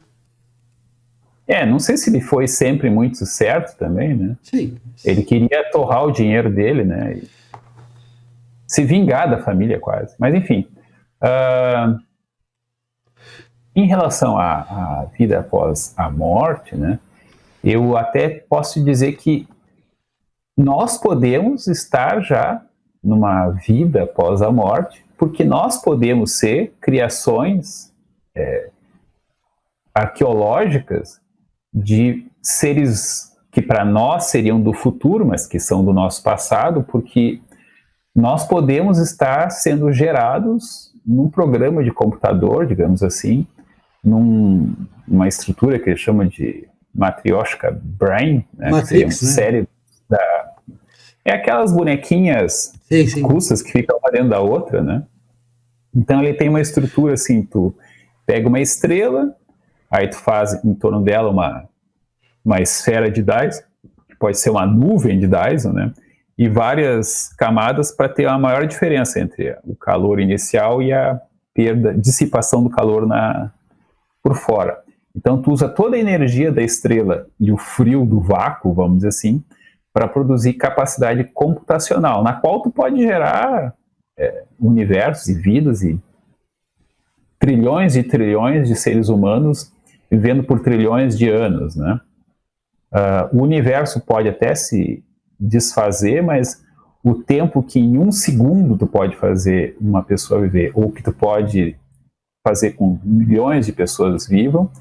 S2: Não sei se ele foi sempre muito certo também, né?
S1: Sim.
S2: Ele queria torrar o dinheiro dele, né? E se vingar da família quase. Mas, enfim. Em relação à vida após a morte, né? Eu até posso dizer que nós podemos estar já numa vida após a morte, porque nós podemos ser criações arqueológicas de seres que para nós seriam do futuro, mas que são do nosso passado, porque nós podemos estar sendo gerados num programa de computador, digamos assim, numa estrutura que eles chamam de Matryoshka Brain, né?
S1: Matrix,
S2: que seria é aquelas bonequinhas russas que ficam uma dentro da outra, né? Então ele tem uma estrutura assim, tu pega uma estrela, aí tu faz em torno dela uma esfera de Dyson, que pode ser uma nuvem de Dyson, né? E várias camadas para ter uma maior diferença entre o calor inicial e a dissipação do calor por fora. Então tu usa toda a energia da estrela e o frio do vácuo, vamos dizer assim, para produzir capacidade computacional, na qual tu pode gerar universos e vidas e trilhões e trilhões de seres humanos vivendo por trilhões de anos, né? O universo pode até se desfazer, mas o tempo que em 1 segundo tu pode fazer uma pessoa viver, ou que tu pode fazer com milhões de pessoas vivam,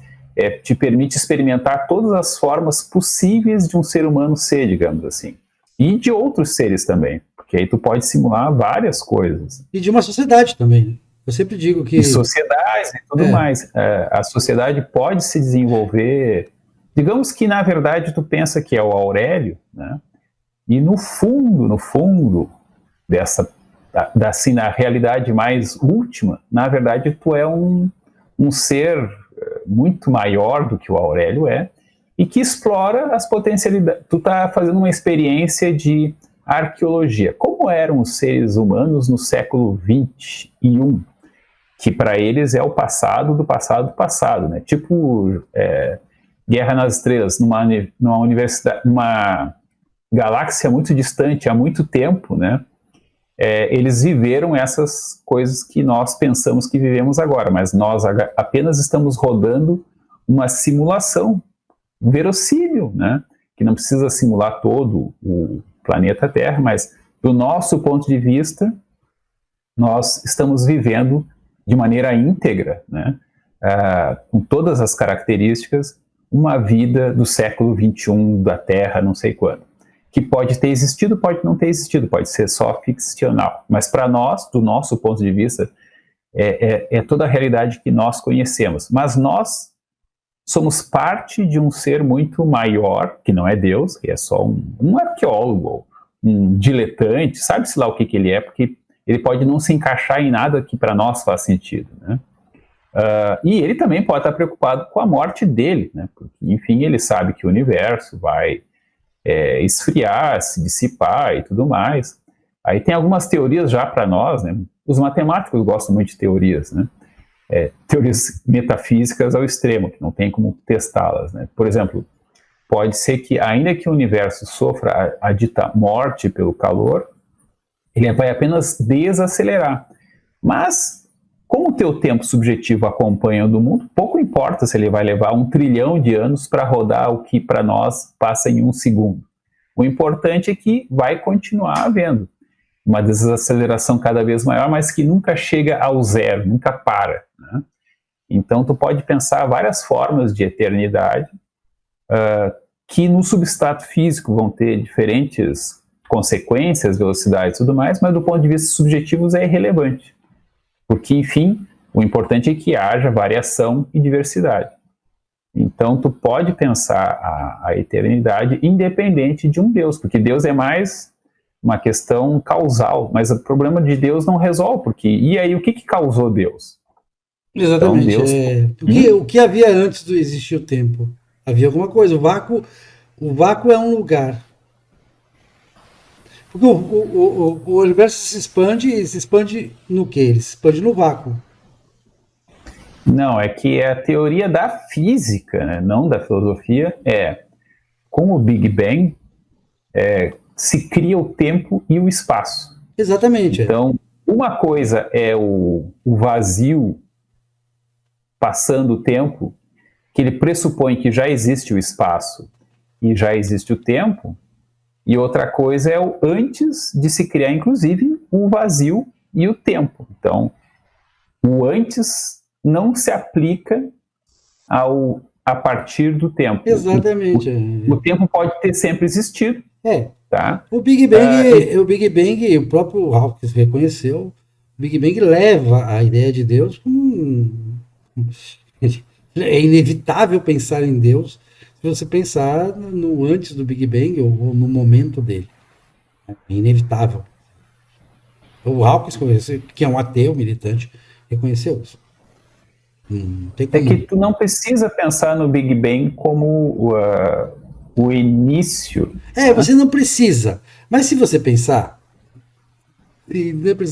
S2: te permite experimentar todas as formas possíveis de um ser humano ser, digamos assim. E de outros seres também, porque aí tu pode simular várias coisas.
S1: E de uma sociedade também. Eu sempre digo que...
S2: E sociedades e tudo mais. A sociedade pode se desenvolver... Digamos que, na verdade, tu pensa que é o Aurélio, né? E no fundo assim, na realidade mais última, na verdade, tu é um ser muito maior do que o Aurélio e que explora as potencialidades. Tu está fazendo uma experiência de arqueologia. Como eram os seres humanos no século XXI? Que para eles é o passado do passado do passado, né? Tipo Guerra nas Estrelas, numa universidade, numa galáxia muito distante, há muito tempo, né? Eles viveram essas coisas que nós pensamos que vivemos agora, mas nós apenas estamos rodando uma simulação verossímil, né? Que não precisa simular todo o planeta Terra, mas do nosso ponto de vista, nós estamos vivendo de maneira íntegra, né? Com todas as características, uma vida do século XXI, da Terra, não sei quando. Que pode ter existido, pode não ter existido, pode ser só ficcional. Mas para nós, do nosso ponto de vista, é toda a realidade que nós conhecemos. Mas nós somos parte de um ser muito maior, que não é Deus, que é só um arqueólogo, um diletante, sabe-se lá o que ele é, porque ele pode não se encaixar em nada que para nós faz sentido, né? E ele também pode estar preocupado com a morte dele, né? Porque, enfim, ele sabe que o universo vai esfriar, se dissipar e tudo mais. Aí tem algumas teorias já para nós, né? Os matemáticos gostam muito de teorias, né? Teorias metafísicas ao extremo, que não tem como testá-las, né? Por exemplo, pode ser que, ainda que o universo sofra a dita morte pelo calor, ele vai apenas desacelerar. Mas, como o teu tempo subjetivo acompanha o do mundo, pouco importa se ele vai levar 1 trilhão de anos para rodar o que para nós passa em 1 segundo. O importante é que vai continuar havendo uma desaceleração cada vez maior, mas que nunca chega ao zero, nunca para, né? Então, tu pode pensar várias formas de eternidade que no substrato físico vão ter diferentes consequências, velocidades e tudo mais, mas do ponto de vista subjetivo é irrelevante. Porque, enfim, o importante é que haja variação e diversidade. Então, tu pode pensar a eternidade independente de um Deus, porque Deus é mais uma questão causal, mas o problema de Deus não resolve, porque e aí o que causou Deus?
S1: Exatamente. Então, Deus... o que havia antes do existir o tempo? Havia alguma coisa. O vácuo é um lugar. Porque o universo se expande no quê? Ele se expande no vácuo.
S2: Não, é que a teoria da física, né, não da filosofia, com o Big Bang, se cria o tempo e o espaço.
S1: Exatamente.
S2: Então, uma coisa é o vazio passando o tempo, que ele pressupõe que já existe o espaço e já existe o tempo, e outra coisa é o antes de se criar, inclusive, o vazio e o tempo. Então, o antes não se aplica a partir do tempo.
S1: Exatamente.
S2: O tempo pode ter sempre existido. Tá?
S1: O Big Bang, o próprio Hawking reconheceu, o Big Bang leva a ideia de Deus como é inevitável pensar em Deus se você pensar no antes do Big Bang ou no momento dele. É inevitável. O Hawking, que é um ateu militante, reconheceu isso.
S2: É que tu não precisa pensar no Big Bang como o início.
S1: Você não precisa. Mas se você pensar...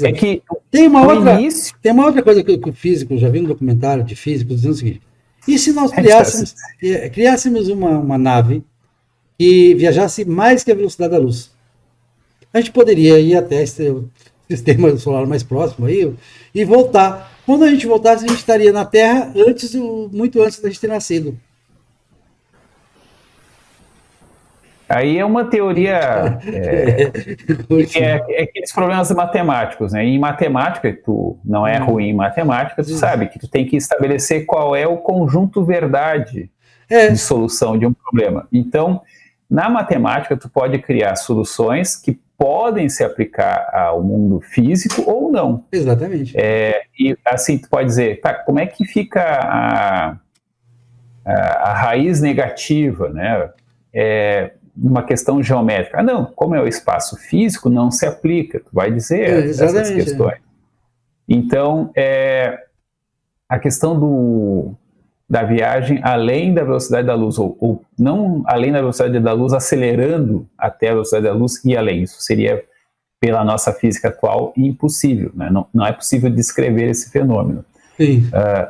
S2: É que
S1: tem uma outra coisa que o físico, já vi um documentário de físicos dizendo o seguinte: e se nós criássemos uma nave que viajasse mais que a velocidade da luz? A gente poderia ir até esse sistema solar mais próximo aí e voltar. Quando a gente voltasse, a gente estaria na Terra muito antes da gente ter nascido.
S2: Aí é uma teoria que é aqueles problemas matemáticos, né? Em matemática, tu não é ruim em matemática, tu sabe que tu tem que estabelecer qual é o conjunto verdade de solução de um problema. Então, na matemática, tu pode criar soluções que podem se aplicar ao mundo físico ou não.
S1: Exatamente.
S2: E assim, tu pode dizer, tá, como é que fica a raiz negativa, né? Uma questão geométrica. Não, como é o espaço físico, não se aplica. Tu vai dizer essas questões. Então, a questão da viagem além da velocidade da luz, ou não além da velocidade da luz, acelerando até a velocidade da luz e além. Isso seria, pela nossa física atual, impossível. Né? Não é possível descrever esse fenômeno.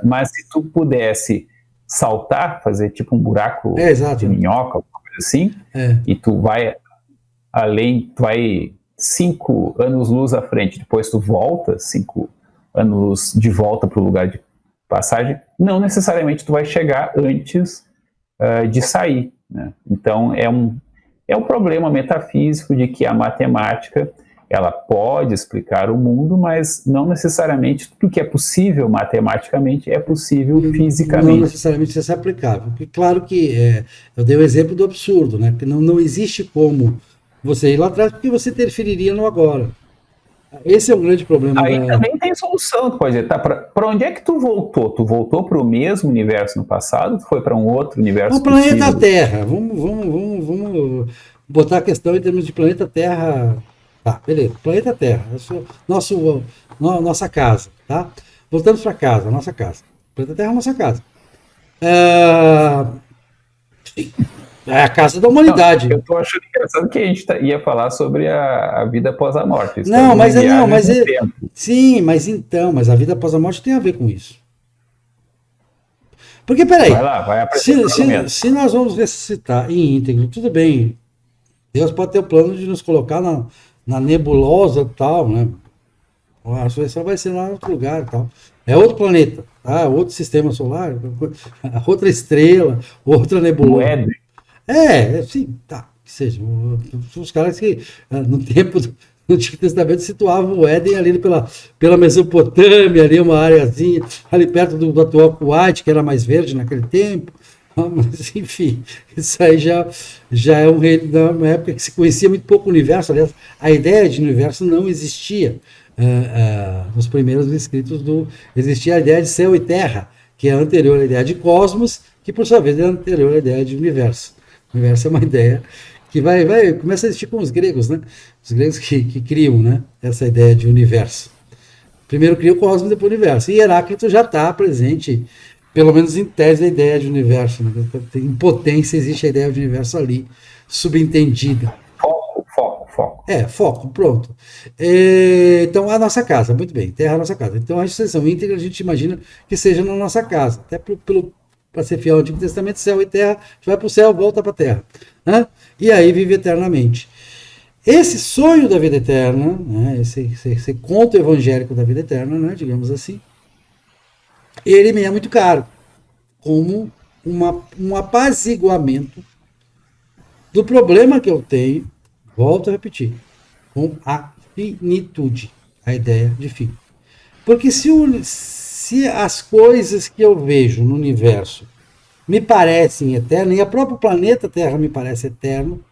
S2: Mas se tu pudesse saltar, fazer tipo um buraco de minhoca, assim, e tu vai além, tu vai 5 anos-luz à frente, depois tu volta 5 anos de volta para o lugar de passagem, não necessariamente tu vai chegar antes de sair, né? Então é um problema metafísico de que a matemática ela pode explicar o mundo, mas não necessariamente tudo que é possível matematicamente é possível fisicamente.
S1: Não necessariamente isso é aplicável. Porque, claro que eu dei o exemplo do absurdo, né? Porque não existe como você ir lá atrás, porque você interferiria no agora. Esse é o grande problema.
S2: Aí também tem solução, tu pode dizer, tá, para onde é que tu voltou? Tu voltou para o mesmo universo no passado? Tu foi para um outro universo?
S1: O planeta Terra. Vamos botar a questão em termos de planeta Terra. Tá, beleza. Planeta Terra. Nossa casa, tá? Voltamos para casa, nossa casa. Planeta Terra é a nossa casa. É a casa da humanidade.
S2: Eu tô achando engraçado que a gente ia falar sobre a vida após a morte.
S1: Sim, mas a vida após a morte tem a ver com isso. Porque, peraí,
S2: vai lá, vai apresentar
S1: se nós vamos ressuscitar em íntegro, tudo bem, Deus pode ter o plano de nos colocar na nebulosa e tal, né? A ressurreição vai ser lá em outro lugar e tal. É outro planeta, tá? Outro sistema solar, outra estrela, outra
S2: No
S1: nebulosa.
S2: Éden.
S1: Sim, tá. Que seja. Os caras que no tempo do Antigo Testamento situavam o Éden ali pela Mesopotâmia, ali uma areazinha, ali perto do atual Kuwait, que era mais verde naquele tempo. Mas, enfim, isso aí já é uma época que se conhecia muito pouco o universo. Aliás, a ideia de universo não existia nos primeiros escritos existia a ideia de céu e terra, que é anterior à ideia de cosmos, que por sua vez é anterior à ideia de universo. O universo é uma ideia que começa a existir com os gregos, né? Os gregos que criam, né, essa ideia de universo. Primeiro cria o cosmos, depois o universo. E Heráclito já está presente, pelo menos em tese, a ideia de universo. Né? Em potência existe a ideia de universo ali, subentendida.
S2: Foco.
S1: Foco, pronto. Então, a nossa casa, muito bem, terra é a nossa casa. Então, a sucessão íntegra a gente imagina que seja na nossa casa. Até para ser fiel ao Antigo Testamento, céu e terra, a gente vai para o céu, volta para a terra. Né? E aí vive eternamente. Esse sonho da vida eterna, né, esse conto evangélico da vida eterna, né, digamos assim, ele me é muito caro, como um apaziguamento do problema que eu tenho, volto a repetir, com a finitude, a ideia de fim. Porque se as coisas que eu vejo no universo me parecem eternas, e o próprio planeta Terra me parece eterno,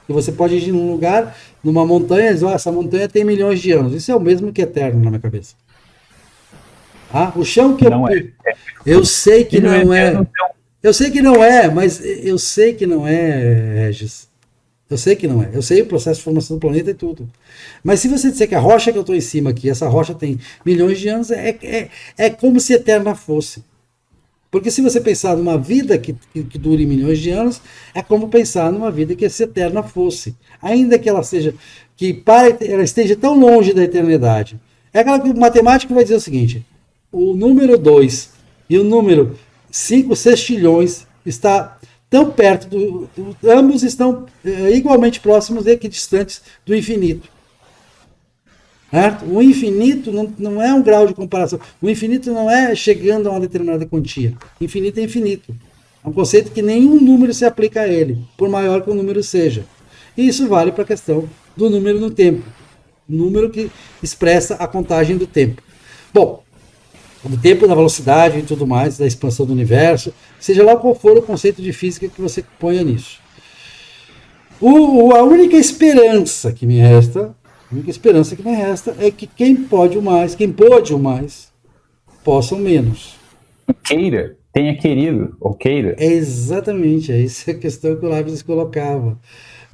S1: e você pode ir num lugar, numa montanha, e dizer, essa montanha tem milhões de anos. Isso é o mesmo que eterno na minha cabeça. O chão que
S2: não
S1: eu sei que não é. Eu sei que não é, mas eu sei que não é, Regis. Eu sei que não é. Eu sei o processo de formação do planeta e tudo. Mas se você disser que a rocha que eu estou em cima aqui, essa rocha tem milhões de anos, é como se eterna fosse. Porque se você pensar numa vida que dure milhões de anos, é como pensar numa vida que essa eterna fosse. Ainda que ela seja, ela esteja tão longe da eternidade. É aquela que o matemático vai dizer o seguinte: o número 2 e o número 5 sextilhões está tão perto, ambos estão igualmente próximos e equidistantes do infinito. Certo? O infinito não é um grau de comparação. O infinito não é chegando a uma determinada quantia. Infinito é infinito. É um conceito que nenhum número se aplica a ele, por maior que o número seja. E isso vale para a questão do número no tempo. O número que expressa a contagem do tempo. Bom, do tempo, da velocidade e tudo mais, da expansão do universo, seja lá qual for o conceito de física que você ponha nisso. A única esperança que me resta é que quem pode o mais, possam menos.
S2: Tenha querido, ou queira.
S1: Exatamente, essa é a questão que o Leibniz colocava.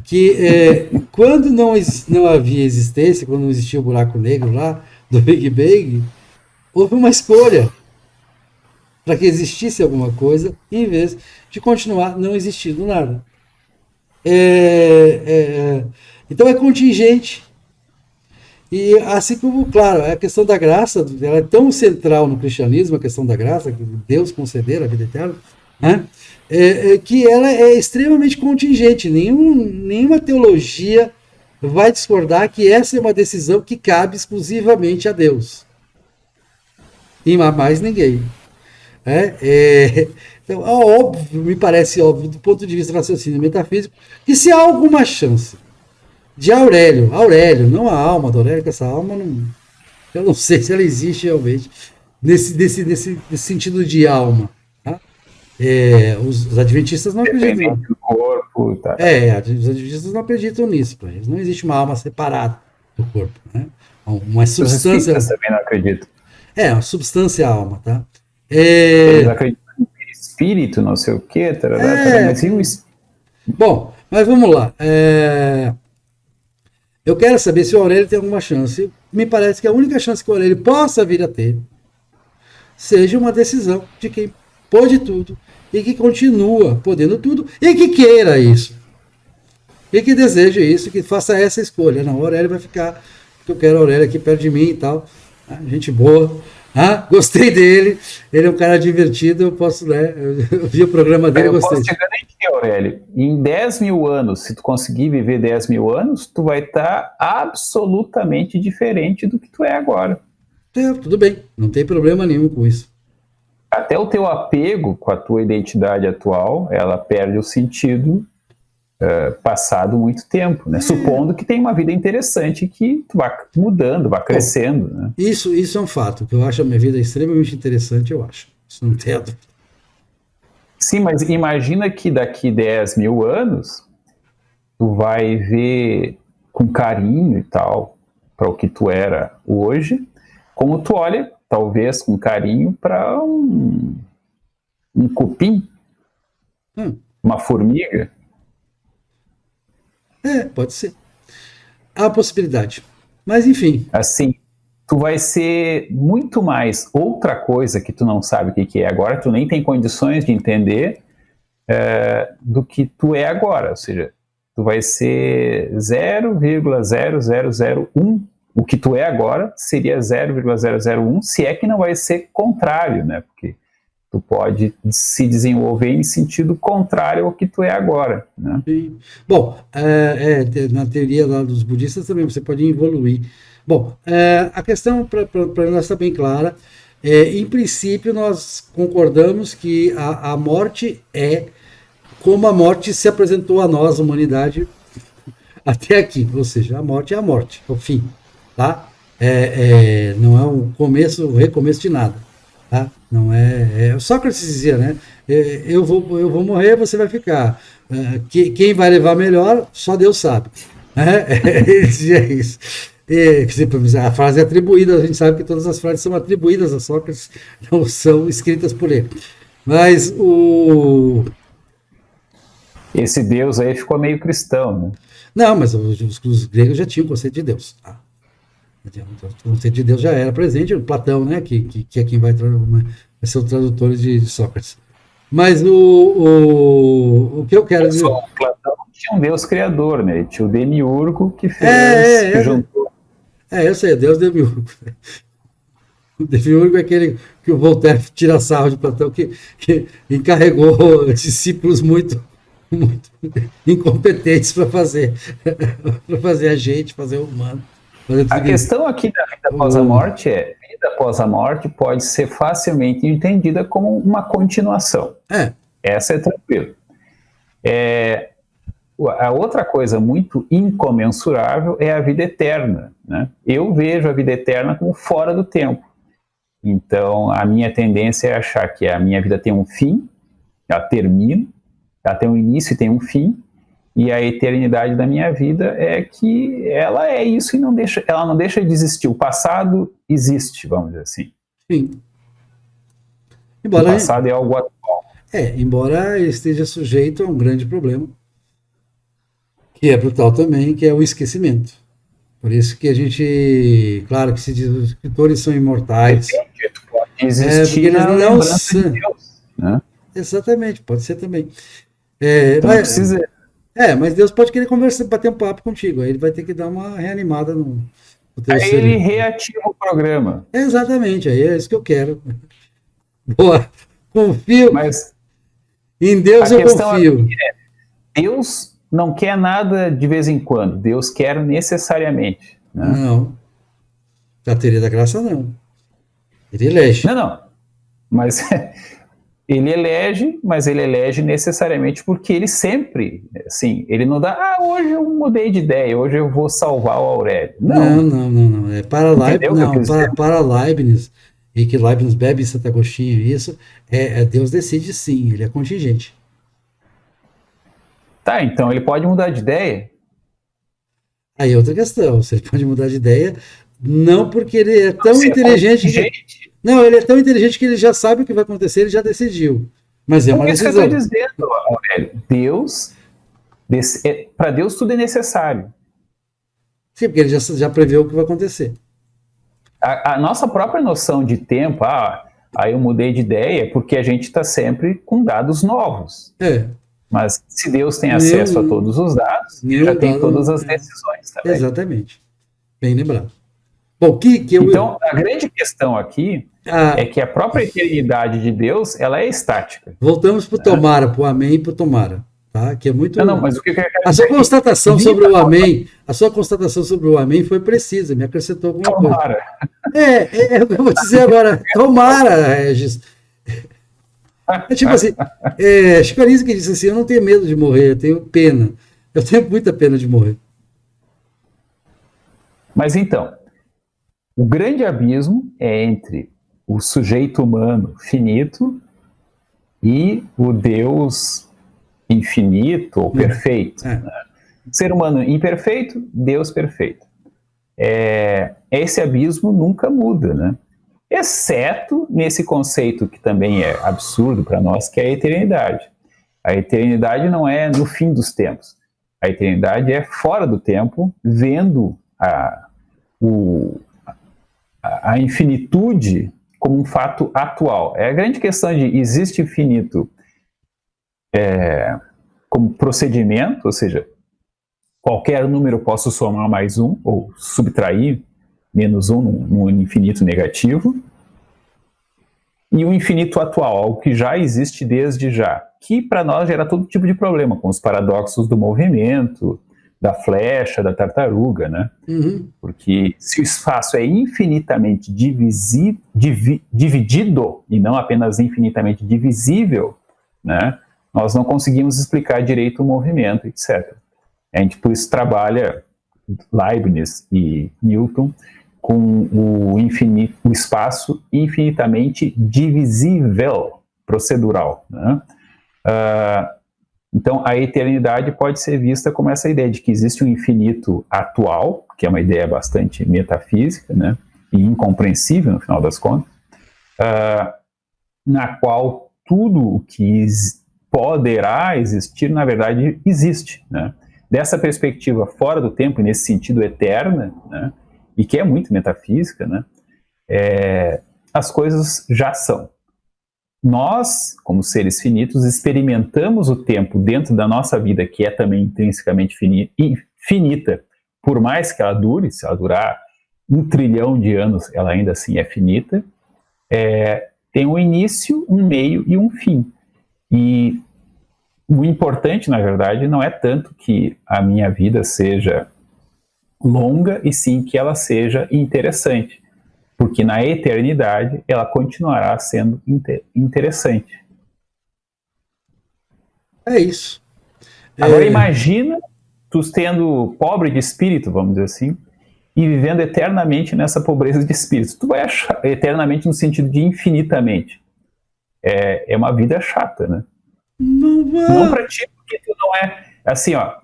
S1: Que quando não havia existência, quando não existia o buraco negro lá, do Big Bang, houve uma escolha para que existisse alguma coisa, em vez de continuar não existindo nada. Então é contingente. E assim como, claro, a questão da graça, ela é tão central no cristianismo, a questão da graça, que Deus conceder a vida eterna, né? Que ela é extremamente contingente. Nenhuma teologia vai discordar que essa é uma decisão que cabe exclusivamente a Deus. E a mais ninguém. Então, óbvio, me parece óbvio, do ponto de vista do raciocínio metafísico, que se há alguma chance de Aurélio, não a alma do Aurélio, que essa alma eu não sei se ela existe realmente, nesse sentido de alma. Tá? Os adventistas não acreditam.
S2: Do corpo, tá.
S1: Os adventistas não acreditam nisso. Para eles não existe uma alma separada do corpo. Né? Uma substância.
S2: Os também não acreditam.
S1: Uma substância alma, tá?
S2: Eles acreditam em espírito, não sei o quê.
S1: Bom, mas vamos lá. Eu quero saber se o Aurélio tem alguma chance. Me parece que a única chance que o Aurélio possa vir a ter seja uma decisão de quem pode tudo e que continua podendo tudo e que queira isso. E que deseje isso, que faça essa escolha. Não, o Aurélio vai ficar, porque eu quero o Aurélio aqui perto de mim e tal. Gente boa. Ah, gostei dele. Ele é um cara divertido, eu posso, né? Eu vi o programa dele e gostei.
S2: Eu posso te garantir, Aurélio, em 10 mil anos, se tu conseguir viver 10 mil anos, tu vai estar absolutamente diferente do que tu é agora.
S1: Tudo bem, não tem problema nenhum com isso.
S2: Até o teu apego com a tua identidade atual, ela perde o sentido passado muito tempo, né? Supondo que tem uma vida interessante que tu vá mudando, vá crescendo, né?
S1: Isso é um fato, que eu acho a minha vida extremamente interessante, eu acho. Isso não tem dúvida.
S2: Sim, mas imagina que daqui 10 mil anos tu vai ver com carinho e tal para o que tu era hoje, como tu olha, talvez com carinho, para um cupim, uma formiga.
S1: Pode ser. Há a possibilidade. Mas, enfim.
S2: Assim, tu vai ser muito mais outra coisa que tu não sabe o que é agora, tu nem tem condições de entender do que tu é agora. Ou seja, tu vai ser 0,0001. O que tu é agora seria 0,001, se é que não vai ser contrário, né? Porque tu pode se desenvolver em sentido contrário ao que tu é agora, né?
S1: Sim. Bom, na teoria lá dos budistas também você pode evoluir. Bom, a questão para nós está bem clara. Em princípio, nós concordamos que a morte é como a morte se apresentou a nós, humanidade, até aqui. Ou seja, a morte é a morte, é o fim. Tá? Não é um começo, um recomeço de nada. Tá? Não o Sócrates dizia, né? Eu vou morrer, você vai ficar. Quem vai levar melhor, só Deus sabe. Ele dizia isso. A frase é atribuída, a gente sabe que todas as frases são atribuídas a Sócrates, não são escritas por ele. Mas
S2: esse Deus aí ficou meio cristão, né?
S1: Não, mas os gregos já tinham o conceito de Deus. Tá? O conceito de Deus já era presente, Platão, né, que é quem vai ser o tradutor de Sócrates. Mas o que eu quero dizer...
S2: O Platão tinha um Deus criador, né? Tinha o Demiurgo que fez, que juntou.
S1: Eu sei, Deus Demiurgo. O Demiurgo é aquele que o Voltaire tira sarro de Platão, que encarregou discípulos muito incompetentes para fazer a gente, fazer o humano.
S2: A questão aqui da vida após a morte é: vida após a morte pode ser facilmente entendida como uma continuação. Essa é tranquilo. A outra coisa muito incomensurável é a vida eterna, né? Eu vejo a vida eterna como fora do tempo. Então, a minha tendência é achar que a minha vida tem um fim, ela termina, ela tem um início e tem um fim, e a eternidade da minha vida é que ela é isso e ela não deixa de existir. O passado existe, vamos dizer assim.
S1: Sim.
S2: O passado é algo atual.
S1: Embora esteja sujeito a um grande problema, que é brutal também, que é o esquecimento. Por isso que a gente, claro que se diz, os escritores são imortais.
S2: Pode existir
S1: porque eles não são.
S2: De Deus, né?
S1: Exatamente, pode ser também.
S2: Então mas, precisa...
S1: mas Deus pode querer conversar, bater um papo contigo. Aí ele vai ter que dar uma reanimada no teu
S2: Aí ele reativa o programa.
S1: Exatamente, aí é isso que eu quero. Boa, confio.
S2: Mas
S1: em Deus eu confio.
S2: Deus não quer nada de vez em quando. Deus quer necessariamente. Né?
S1: Não. Na teoria da graça, não. Ele elege.
S2: Não. Mas ele elege necessariamente porque ele sempre, assim, ele não dá, hoje eu mudei de ideia, hoje eu vou salvar o Aurélio.
S1: Não. Para Leibniz, e que Leibniz bebe em Santo Agostinho, isso, Deus decide sim, ele é contingente.
S2: Tá, então ele pode mudar de ideia?
S1: Aí é outra questão, você pode mudar de ideia, não porque ele é tão inteligente. Não, ele é tão inteligente que ele já sabe o que vai acontecer, ele já decidiu. Mas é uma decisão.
S2: Isso que eu estou dizendo, Aurélio. Para Deus tudo é necessário.
S1: Sim, porque ele já preveu o que vai acontecer.
S2: A nossa própria noção de tempo, aí eu mudei de ideia, porque a gente está sempre com dados novos. Mas se Deus tem acesso a todos os dados, ele já tem todas as decisões também.
S1: Exatamente. Bem lembrado. Bom,
S2: então, a grande questão aqui é que a própria eternidade de Deus, ela é estática.
S1: Voltamos para o tomara, para o amém e para o tomara. Tá? Que é muito...
S2: Não, mas o que eu quero
S1: a sua constatação sobre o amém, a sua constatação sobre o amém foi precisa, me acrescentou alguma
S2: tomara.
S1: Coisa. Eu vou dizer agora, tomara, Regis. Tipo assim, Chico Anísio que disse assim, eu não tenho medo de morrer, eu tenho pena. Eu tenho muita pena de morrer.
S2: Mas então, o grande abismo é entre o sujeito humano finito e o Deus infinito ou perfeito. Né? Ser humano imperfeito, Deus perfeito. Esse abismo nunca muda, né? Exceto nesse conceito que também é absurdo para nós, que é a eternidade. A eternidade não é no fim dos tempos. A eternidade é fora do tempo, vendo a infinitude como um fato atual. É a grande questão de existe infinito como procedimento, ou seja, qualquer número eu posso somar mais um, ou subtrair menos um num infinito negativo, e o infinito atual, algo que já existe desde já, que para nós gera todo tipo de problema, com os paradoxos do movimento, da flecha, da tartaruga, né?
S1: Uhum.
S2: Porque se o espaço é infinitamente dividido, e não apenas infinitamente divisível, né? Nós não conseguimos explicar direito o movimento, etc. A gente, por isso, trabalha Leibniz e Newton com o espaço infinitamente divisível, procedural. Né? Então, a eternidade pode ser vista como essa ideia de que existe um infinito atual, que é uma ideia bastante metafísica, né? E incompreensível, no final das contas, na qual tudo o que poderá existir, na verdade, existe. Né? Dessa perspectiva fora do tempo, e nesse sentido eterna, né? E que é muito metafísica, né? As coisas já são. Nós, como seres finitos, experimentamos o tempo dentro da nossa vida, que é também intrinsecamente finita, por mais que ela dure, se ela durar 1 trilhão de anos, ela ainda assim é finita, tem um início, um meio e um fim. E o importante, na verdade, não é tanto que a minha vida seja longa, e sim que ela seja interessante. Porque na eternidade ela continuará sendo interessante.
S1: É isso.
S2: Agora imagina tu sendo pobre de espírito, vamos dizer assim, e vivendo eternamente nessa pobreza de espírito. Tu vai achar eternamente no sentido de infinitamente. É uma vida chata, né? Não para ti, porque tu não é... Assim, ó,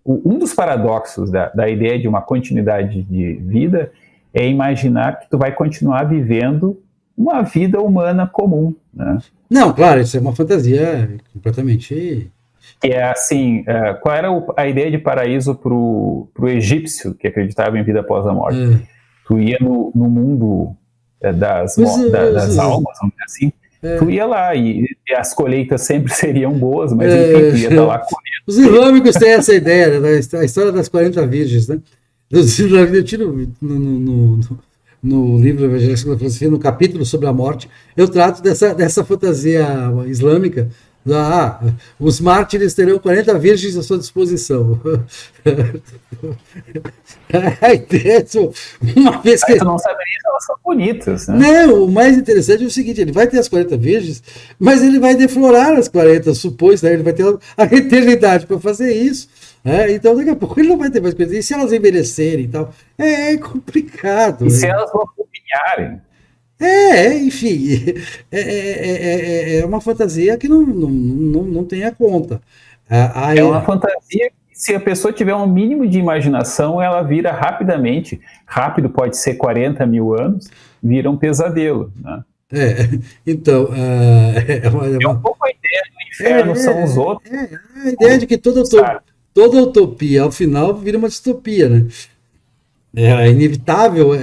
S2: um dos paradoxos da ideia de uma continuidade de vida é imaginar que tu vai continuar vivendo uma vida humana comum, né?
S1: Não, claro, isso é uma fantasia completamente...
S2: Que é assim, qual era a ideia de paraíso pro egípcio que acreditava em vida após a morte? Tu ia no mundo das almas, vamos dizer assim, tu ia lá e as colheitas sempre seriam boas, mas enfim, tu ia estar lá colhendo.
S1: Os islâmicos têm essa ideia, né, da história das 40 virgens, né? Eu tiro no livro Evangelho da Filosofia, no capítulo sobre a morte, eu trato dessa fantasia islâmica. Os mártires terão 40 virgens à sua disposição. Uma vez que...
S2: Tu não saberia se elas são bonitas, né?
S1: Não, o mais interessante é o seguinte, ele vai ter as 40 virgens, mas ele vai deflorar as 40, supôs, né? Ele vai ter a eternidade para fazer isso. Então, daqui a pouco ele não vai ter mais coisa. E se elas envelhecerem e tal? É complicado.
S2: E se elas vão opinarem?
S1: Enfim, é uma fantasia que não tem a conta.
S2: É uma fantasia que, se a pessoa tiver um mínimo de imaginação, ela vira rapidamente, rápido pode ser 40 mil anos, vira um pesadelo, né?
S1: Então,
S2: é um pouco a ideia do inferno são os outros.
S1: A ideia de que toda utopia, ao final, vira uma distopia, né? É inevitável, o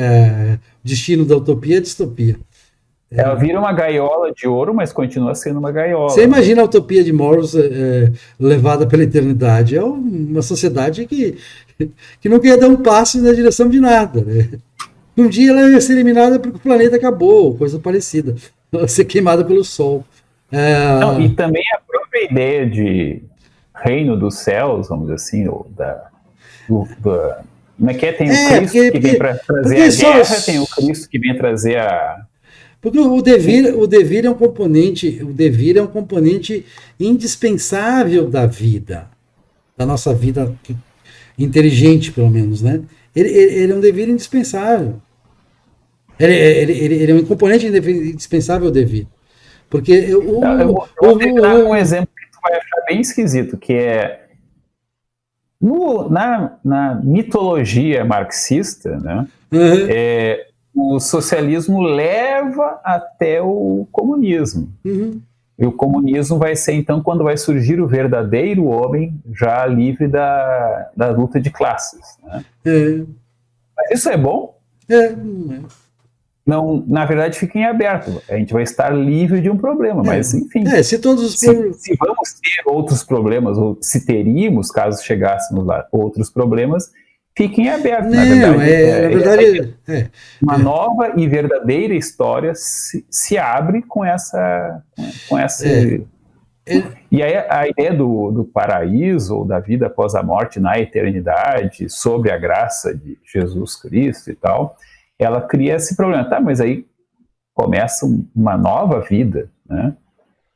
S1: destino da utopia é distopia.
S2: Ela vira uma gaiola de ouro, mas continua sendo uma gaiola.
S1: Você imagina a utopia de Morros levada pela eternidade? É uma sociedade que não quer dar um passo na direção de nada, né? Um dia ela ia ser eliminada porque o planeta acabou, coisa parecida. Ela ia ser queimada pelo Sol.
S2: Não, e também a própria ideia de reino dos céus, vamos dizer assim, ou como é que é? Tem o Cristo que vem para trazer a guerra, tem o Cristo que vem trazer a...
S1: Porque o devir é um componente indispensável da vida, da nossa vida inteligente, pelo menos, né? Ele é um dever indispensável. Ele é um componente indispensável ao dever. Porque
S2: eu vou terminar com um exemplo que tu vai achar bem esquisito, que é na mitologia marxista, né? O socialismo leva até o comunismo. E o comunismo vai ser, então, quando vai surgir o verdadeiro homem já livre da luta de classes. Né? Mas isso é bom? Não, na verdade, fica em aberto. A gente vai estar livre de um problema, mas, enfim.
S1: Se
S2: vamos ter outros problemas, ou se teríamos, caso chegássemos lá, outros problemas, fiquem abertos. Na verdade, uma nova e verdadeira história se abre com essa. E aí a ideia do paraíso ou da vida após a morte na eternidade, sobre a graça de Jesus Cristo e tal, ela cria esse problema. Tá, mas aí começa uma nova vida, né?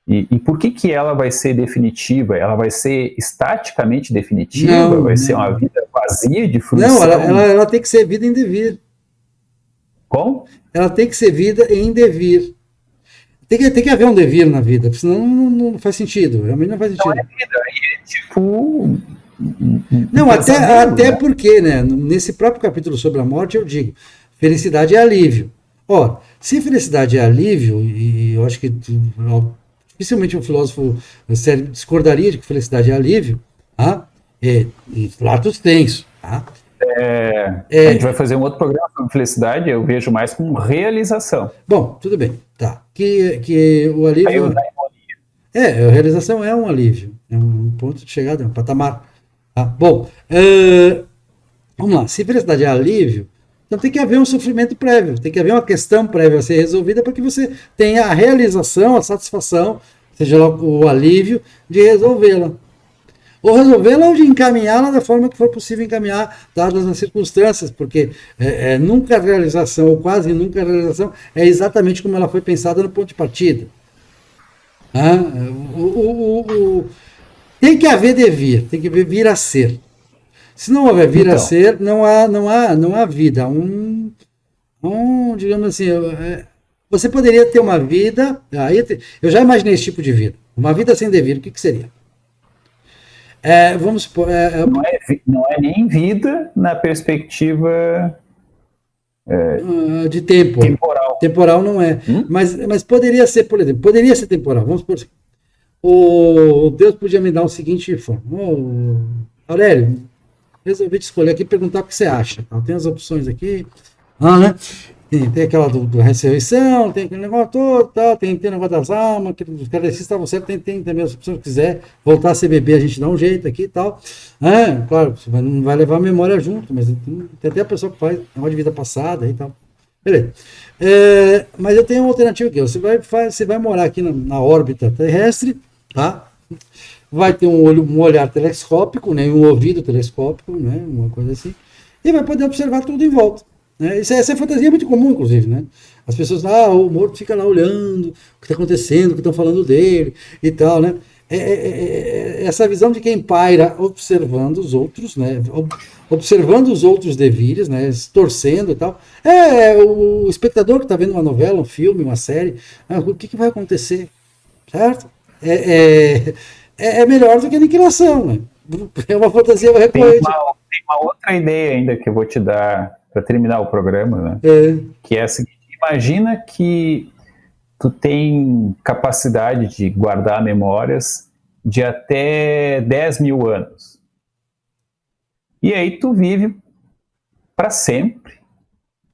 S2: E por que ela vai ser definitiva? Ela vai ser estaticamente definitiva? Vai ser uma vida vazia de fruição?
S1: Não, ela tem que ser vida em devir.
S2: Como?
S1: Ela tem que ser vida em devir. Tem que haver um devir na vida, senão não faz sentido. Realmente não faz sentido.
S2: Não é vida, é tipo...
S1: Não, até porque, né? Nesse próprio capítulo sobre a morte, eu digo, felicidade é alívio. Ora, se felicidade é alívio, e eu acho que dificilmente um filósofo sério discordaria de que felicidade é alívio, tá? Em Platos tenso. Tá?
S2: A gente vai fazer um outro programa sobre felicidade, eu vejo mais como realização.
S1: Bom, tudo bem. Tá. Que o alívio... a realização é um alívio. É um ponto de chegada, é um patamar. Tá? Bom, vamos lá. Se felicidade é alívio, então tem que haver um sofrimento prévio, tem que haver uma questão prévia a ser resolvida para que você tenha a realização, a satisfação, seja lá o alívio, de resolvê-la. Ou resolvê-la ou de encaminhá-la da forma que for possível encaminhar, dadas as circunstâncias, porque nunca a realização, ou quase nunca a realização, é exatamente como ela foi pensada no ponto de partida. Tem que haver devir, tem que vir a ser. Se não houver vir a ser, não há vida. Digamos assim, você poderia ter uma vida. Eu já imaginei esse tipo de vida. Uma vida sem devir, o que seria? Vamos supor.
S2: Não é nem vida na perspectiva
S1: de tempo.
S2: Temporal.
S1: Temporal não é. Mas poderia ser, por exemplo, poderia ser temporal. Vamos supor assim. Deus podia me dar o seguinte informe. Aurélio, resolvi te escolher aqui e perguntar o que você acha. Tem as opções aqui. Né? Tem aquela do ressurreição, tem aquele negócio todo, tem o negócio das almas, que os caras estavam certos, tem também as opções que quiser voltar a ser bebê, a gente dá um jeito aqui e tal. Claro, você não vai levar a memória junto, mas tem até a pessoa que faz negócio de vida passada e tal. Beleza. Mas eu tenho uma alternativa aqui. Você vai morar aqui na órbita terrestre, tá? Vai ter um olhar telescópico, né, um ouvido telescópico, né, uma coisa assim, e vai poder observar tudo em volta. Né? Essa fantasia é muito comum, inclusive. Né? As pessoas, o morto fica lá olhando o que está acontecendo, o que estão falando dele e tal. Né? Essa visão de quem paira observando os outros, né, observando os outros devires, né, torcendo e tal. O espectador que está vendo uma novela, um filme, uma série, o que vai acontecer? Certo? É melhor do que a aniquilação, né? É uma fantasia recorrente.
S2: Tem uma outra ideia ainda que eu vou te dar para terminar o programa, né? Que é a seguinte: imagina que tu tem capacidade de guardar memórias de até 10 mil anos. E aí tu vive para sempre.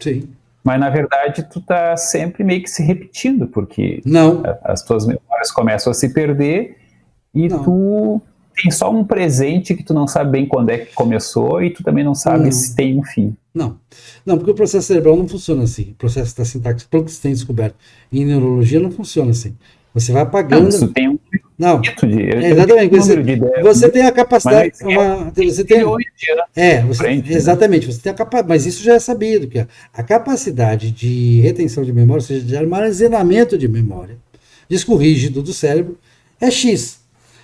S1: Sim.
S2: Mas na verdade tu tá sempre meio que se repetindo, porque
S1: não.
S2: As tuas memórias começam a se perder e
S1: não.
S2: tu tem só um presente que tu não sabe bem quando é que começou e tu também não sabe se tem um fim.
S1: Não, porque o processo cerebral não funciona assim. O processo da sintaxe, pelo que você tem descoberto em neurologia, não funciona assim. Você vai apagando.
S2: Não, isso tem um
S1: exatamente. Você tem a capacidade. Você tem, exatamente. Você tem a capacidade, mas isso já é sabido, que a capacidade de retenção de memória, ou seja, de armazenamento de memória, disco rígido do cérebro, é X.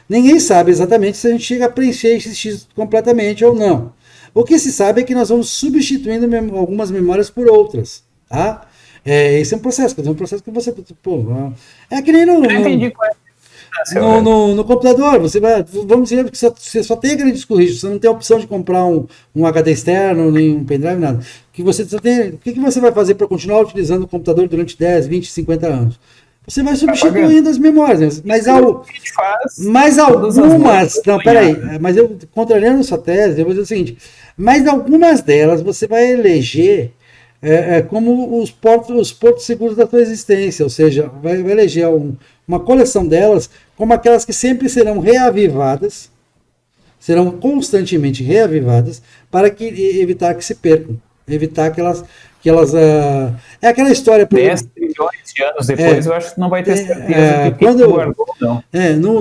S1: Ninguém sabe exatamente se a gente chega a preencher esse X completamente ou não. O que se sabe é que nós vamos substituindo algumas memórias por outras. Tá? Esse é um processo que você. É que nem no computador. Você vai, vamos dizer que você só tem aquele disco rígido, você não tem a opção de comprar um HD externo, nem um pendrive, nada. O que você vai fazer para continuar utilizando o computador durante 10, 20, 50 anos? Você vai substituindo as memórias, mas algumas. Não, peraí, mas eu, contrariando sua tese, eu vou dizer o seguinte: mas algumas delas você vai eleger como os portos seguros da sua existência, ou seja, vai eleger uma coleção delas como aquelas que sempre serão reavivadas, serão constantemente reavivadas, para evitar que se percam, evitar que elas é aquela história...
S2: 10 trilhões de anos depois, eu acho que não vai ter certeza que guardou, não.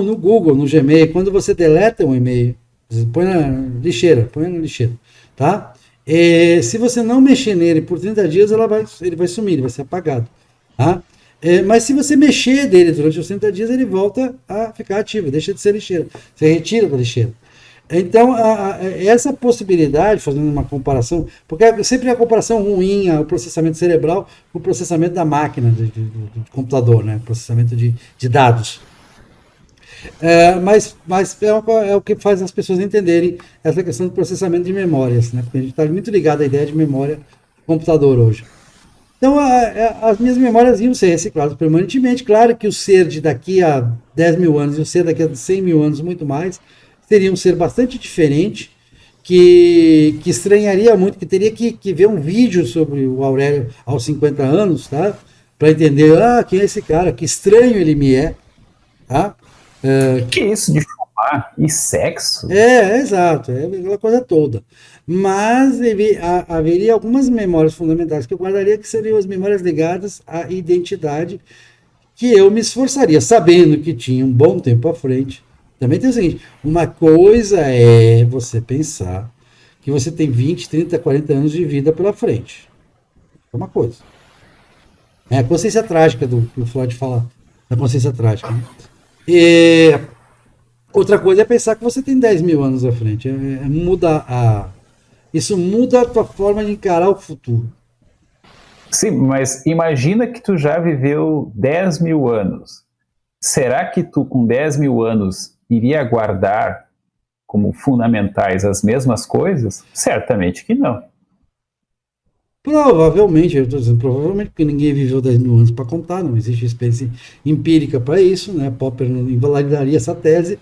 S1: No Google, no Gmail, quando você deleta um e-mail, você põe na lixeira, tá? Se você não mexer nele por 30 dias, ele vai sumir, ele vai ser apagado, tá? Mas se você mexer dele durante os 30 dias, ele volta a ficar ativo, deixa de ser lixeira, você retira da lixeira. Então, essa possibilidade, fazendo uma comparação, porque sempre a comparação ruim o processamento cerebral com o processamento da máquina, do computador, né? Processamento de dados. Mas é o que faz as pessoas entenderem essa questão do processamento de memórias, né? Porque a gente está muito ligado à ideia de memória do computador hoje. Então, as minhas memórias iam ser recicladas permanentemente. Claro que o ser de daqui a 10 mil anos e o ser daqui a 100 mil anos, muito mais, seria um ser bastante diferente, que estranharia muito, que teria que ver um vídeo sobre o Aurélio aos 50 anos, tá? Para entender, quem é esse cara, que estranho ele me é, tá?
S2: Que isso de fumar e sexo?
S1: Exato, aquela coisa toda. Mas haveria algumas memórias fundamentais que eu guardaria, que seriam as memórias ligadas à identidade, que eu me esforçaria, sabendo que tinha um bom tempo à frente. Também tem o seguinte, uma coisa é você pensar que você tem 20, 30, 40 anos de vida pela frente. É uma coisa. É a consciência trágica que o Freud fala, da consciência trágica. Né? Outra coisa é pensar que você tem 10 mil anos à frente. Isso muda a tua forma de encarar o futuro.
S2: Sim, mas imagina que tu já viveu 10 mil anos. Será que tu, com 10 mil anos, iria guardar como fundamentais as mesmas coisas? Certamente que não.
S1: Provavelmente, eu estou dizendo provavelmente, porque ninguém viveu 10 mil anos para contar, não existe experiência empírica para isso, né? Popper não invalidaria essa tese,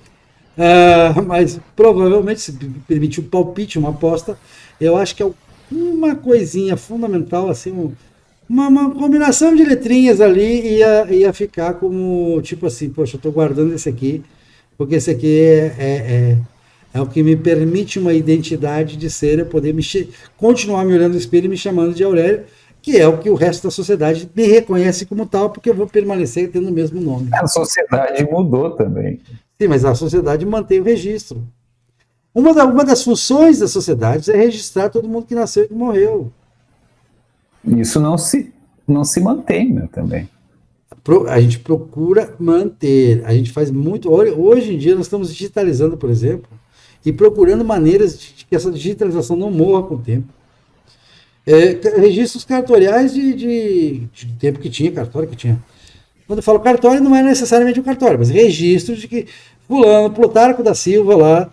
S1: mas provavelmente, se permitir um palpite, uma aposta, eu acho que uma coisinha fundamental, assim, uma combinação de letrinhas ali ia ficar como, tipo assim, poxa, eu estou guardando esse aqui, porque esse aqui é o que me permite uma identidade de ser, eu poder continuar me olhando no espelho e me chamando de Aurélio, que é o que o resto da sociedade me reconhece como tal, porque eu vou permanecer tendo o mesmo nome.
S2: A sociedade mudou também.
S1: Sim, mas a sociedade mantém o registro. Uma das funções da sociedade é registrar todo mundo que nasceu e que morreu.
S2: Isso não se mantém, né, também.
S1: A gente procura manter, a gente faz muito. Hoje em dia nós estamos digitalizando, por exemplo, e procurando maneiras de que essa digitalização não morra com o tempo. Registros cartoriais de tempo que tinha, cartório que tinha. Quando eu falo cartório, não é necessariamente um cartório, mas registro de que fulano, Plutarco da Silva lá,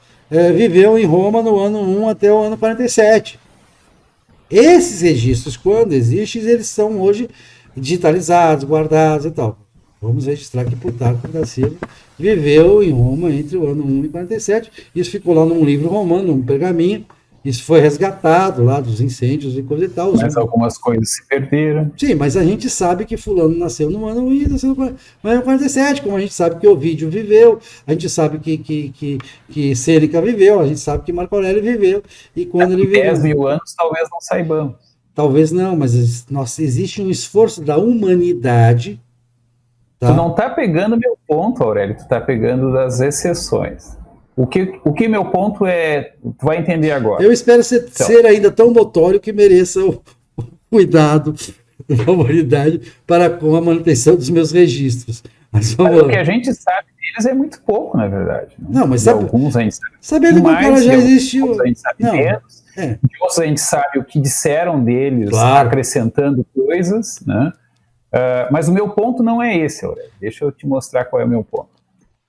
S1: viveu em Roma no ano 1 até o ano 47. Esses registros, quando existem, eles são hoje digitalizados, guardados e tal. Vamos registrar que Plutarco da Silva viveu em Roma entre o ano 1 e 47. Isso ficou lá num livro romano, num pergaminho, Isso foi resgatado lá dos incêndios e coisa e tal.
S2: Mas algumas coisas se perderam.
S1: Sim, mas a gente sabe que fulano nasceu no ano e nasceu no 47, como a gente sabe que Ovídio viveu, a gente sabe que Sêneca viveu, a gente sabe que Marco Aurélio viveu. E quando ele viveu...
S2: 10 mil anos talvez não saibamos.
S1: Talvez não, mas nossa, existe um esforço da humanidade. Tá?
S2: Tu não está pegando meu ponto, Aurélio, tu está pegando das exceções. O que meu ponto é, tu vai entender agora.
S1: Eu espero ser ainda tão notório que mereça o cuidado da humanidade para com a manutenção dos meus registros.
S2: Mas o que a gente sabe deles é muito pouco, na verdade. Né?
S1: Não, mas sabe,
S2: alguns a gente sabe
S1: sabendo que o cara já existiu.
S2: Outros a gente sabe menos. De outros a gente sabe o que disseram deles, claro, acrescentando coisas, né? Mas o meu ponto não é esse, Aurélio. Deixa eu te mostrar qual é o meu ponto.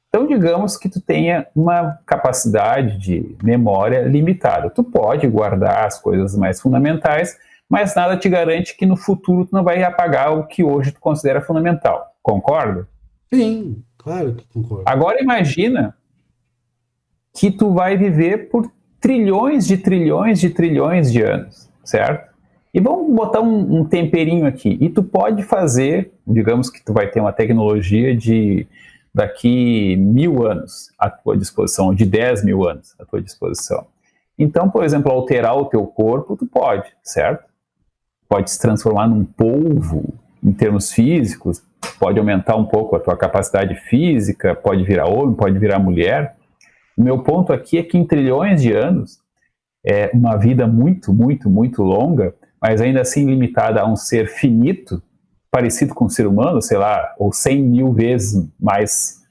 S2: Então, digamos que tu tenha uma capacidade de memória limitada. Tu pode guardar as coisas mais fundamentais, mas nada te garante que no futuro tu não vai apagar o que hoje tu considera fundamental. Concorda?
S1: Sim, claro que concordo.
S2: Agora imagina que tu vai viver por trilhões de trilhões de trilhões de anos, certo? E vamos botar um temperinho aqui. E tu pode fazer, digamos que tu vai ter uma tecnologia de daqui 1000 anos à tua disposição, ou de 10 mil anos à tua disposição. Então, por exemplo, alterar o teu corpo, tu pode, certo? Pode se transformar num polvo, em termos físicos, pode aumentar um pouco a tua capacidade física, pode virar homem, pode virar mulher. O meu ponto aqui é que em trilhões de anos, é uma vida muito, muito, muito longa, mas ainda assim limitada a um ser finito, parecido com um ser humano, sei lá, ou 100 mil vezes mais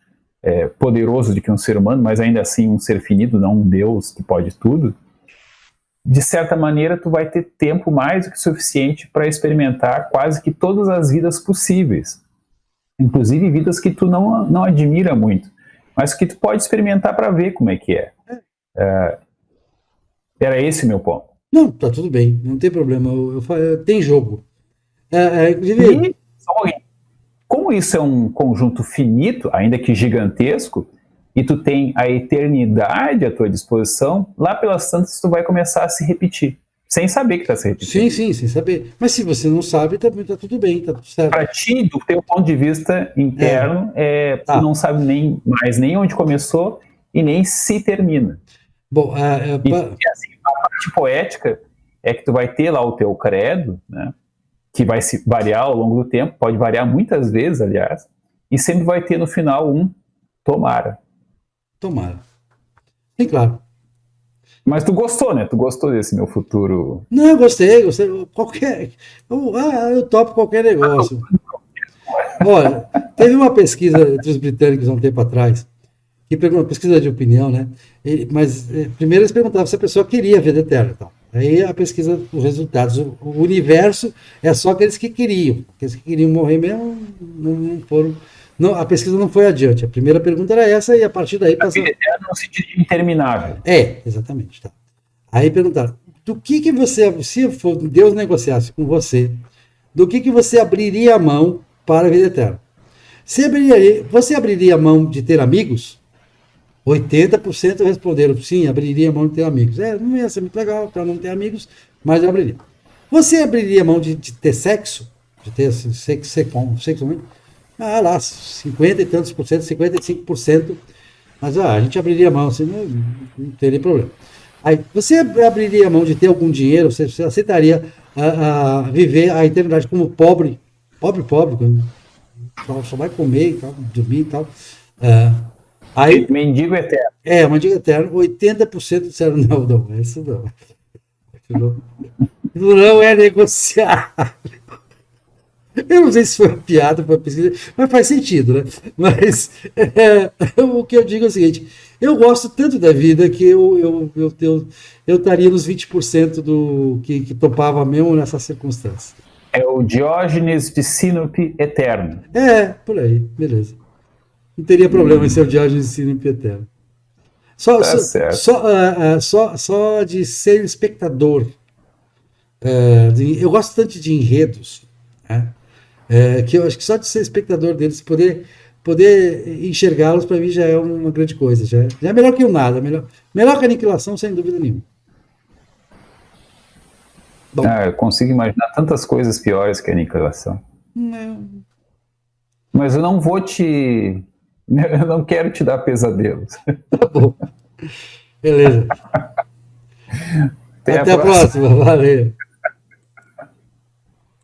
S2: poderoso do que um ser humano, mas ainda assim um ser finito, não um Deus que pode tudo, de certa maneira tu vai ter tempo mais do que suficiente para experimentar quase que todas as vidas possíveis. Inclusive vidas que tu não admira muito, mas que tu pode experimentar para ver como é que é. Era esse o meu ponto.
S1: Não, tá tudo bem, não tem problema, tem jogo.
S2: Inclusive... Como isso é um conjunto finito, ainda que gigantesco, e tu tem a eternidade à tua disposição, lá pelas tantas tu vai começar a se repetir, sem saber que está se repetindo.
S1: Sim, sem saber. Mas se você não sabe, tá tudo bem, tá tudo certo.
S2: Para ti, do teu ponto de vista interno, tu não sabe nem onde começou e nem se termina.
S1: Bom,
S2: e assim, a parte poética é que tu vai ter lá o teu credo, né? Que vai se variar ao longo do tempo, pode variar muitas vezes, aliás, e sempre vai ter no final um tomara.
S1: Tomara. Sim, claro.
S2: Mas tu gostou, né? Tu gostou desse meu futuro...
S1: Não, eu gostei. Eu topo qualquer negócio. Olha, teve uma pesquisa entre os britânicos há um tempo atrás, que perguntou, uma pesquisa de opinião, né? Mas primeiro eles perguntavam se a pessoa queria vida eterna e tal. Aí a pesquisa, os resultados, o universo é só aqueles que queriam. Aqueles que queriam morrer mesmo não foram. Não, a pesquisa não foi adiante. A primeira pergunta era essa e a partir daí
S2: passou. A vida eterna no sentido de interminável.
S1: Exatamente. Tá. Aí perguntaram, do que você, se Deus negociasse com você, do que você abriria a mão para a vida eterna? Você abriria a mão de ter amigos? 80% responderam sim, abriria a mão de ter amigos. Não ia ser muito legal para não ter amigos, mas eu abriria. Você abriria a mão de ter sexo? De ter sexo? Ah, lá, 50 e tantos por cento, 55%. Mas a gente abriria a mão, assim, não teria problema. Aí, você abriria a mão de ter algum dinheiro? Você aceitaria viver a eternidade como pobre? Pobre, só vai comer e tal, dormir e tal. Aí,
S2: mendigo eterno.
S1: Mendigo eterno. 80% disseram não, isso não. Isso não é negociável. Eu não sei se foi uma piada, foi uma pesquisa, mas faz sentido, né? Mas o que eu digo é o seguinte: eu gosto tanto da vida que eu estaria nos 20% do que topava mesmo nessa circunstância.
S2: É o Diógenes de Sinope eterno.
S1: Por aí, beleza. Não teria problema em ser o Diógenes de Sinope eterno. Só de ser espectador. Eu gosto tanto de enredos, né? Que eu acho que só de ser espectador deles, poder enxergá-los, para mim já é uma grande coisa. Já é melhor que o nada. Melhor que a aniquilação, sem dúvida nenhuma. Bom.
S2: Eu consigo imaginar tantas coisas piores que a aniquilação.
S1: Não.
S2: Mas eu não vou te... Eu não quero te dar pesadelos.
S1: Tá bom. Beleza. Até a próxima. Valeu.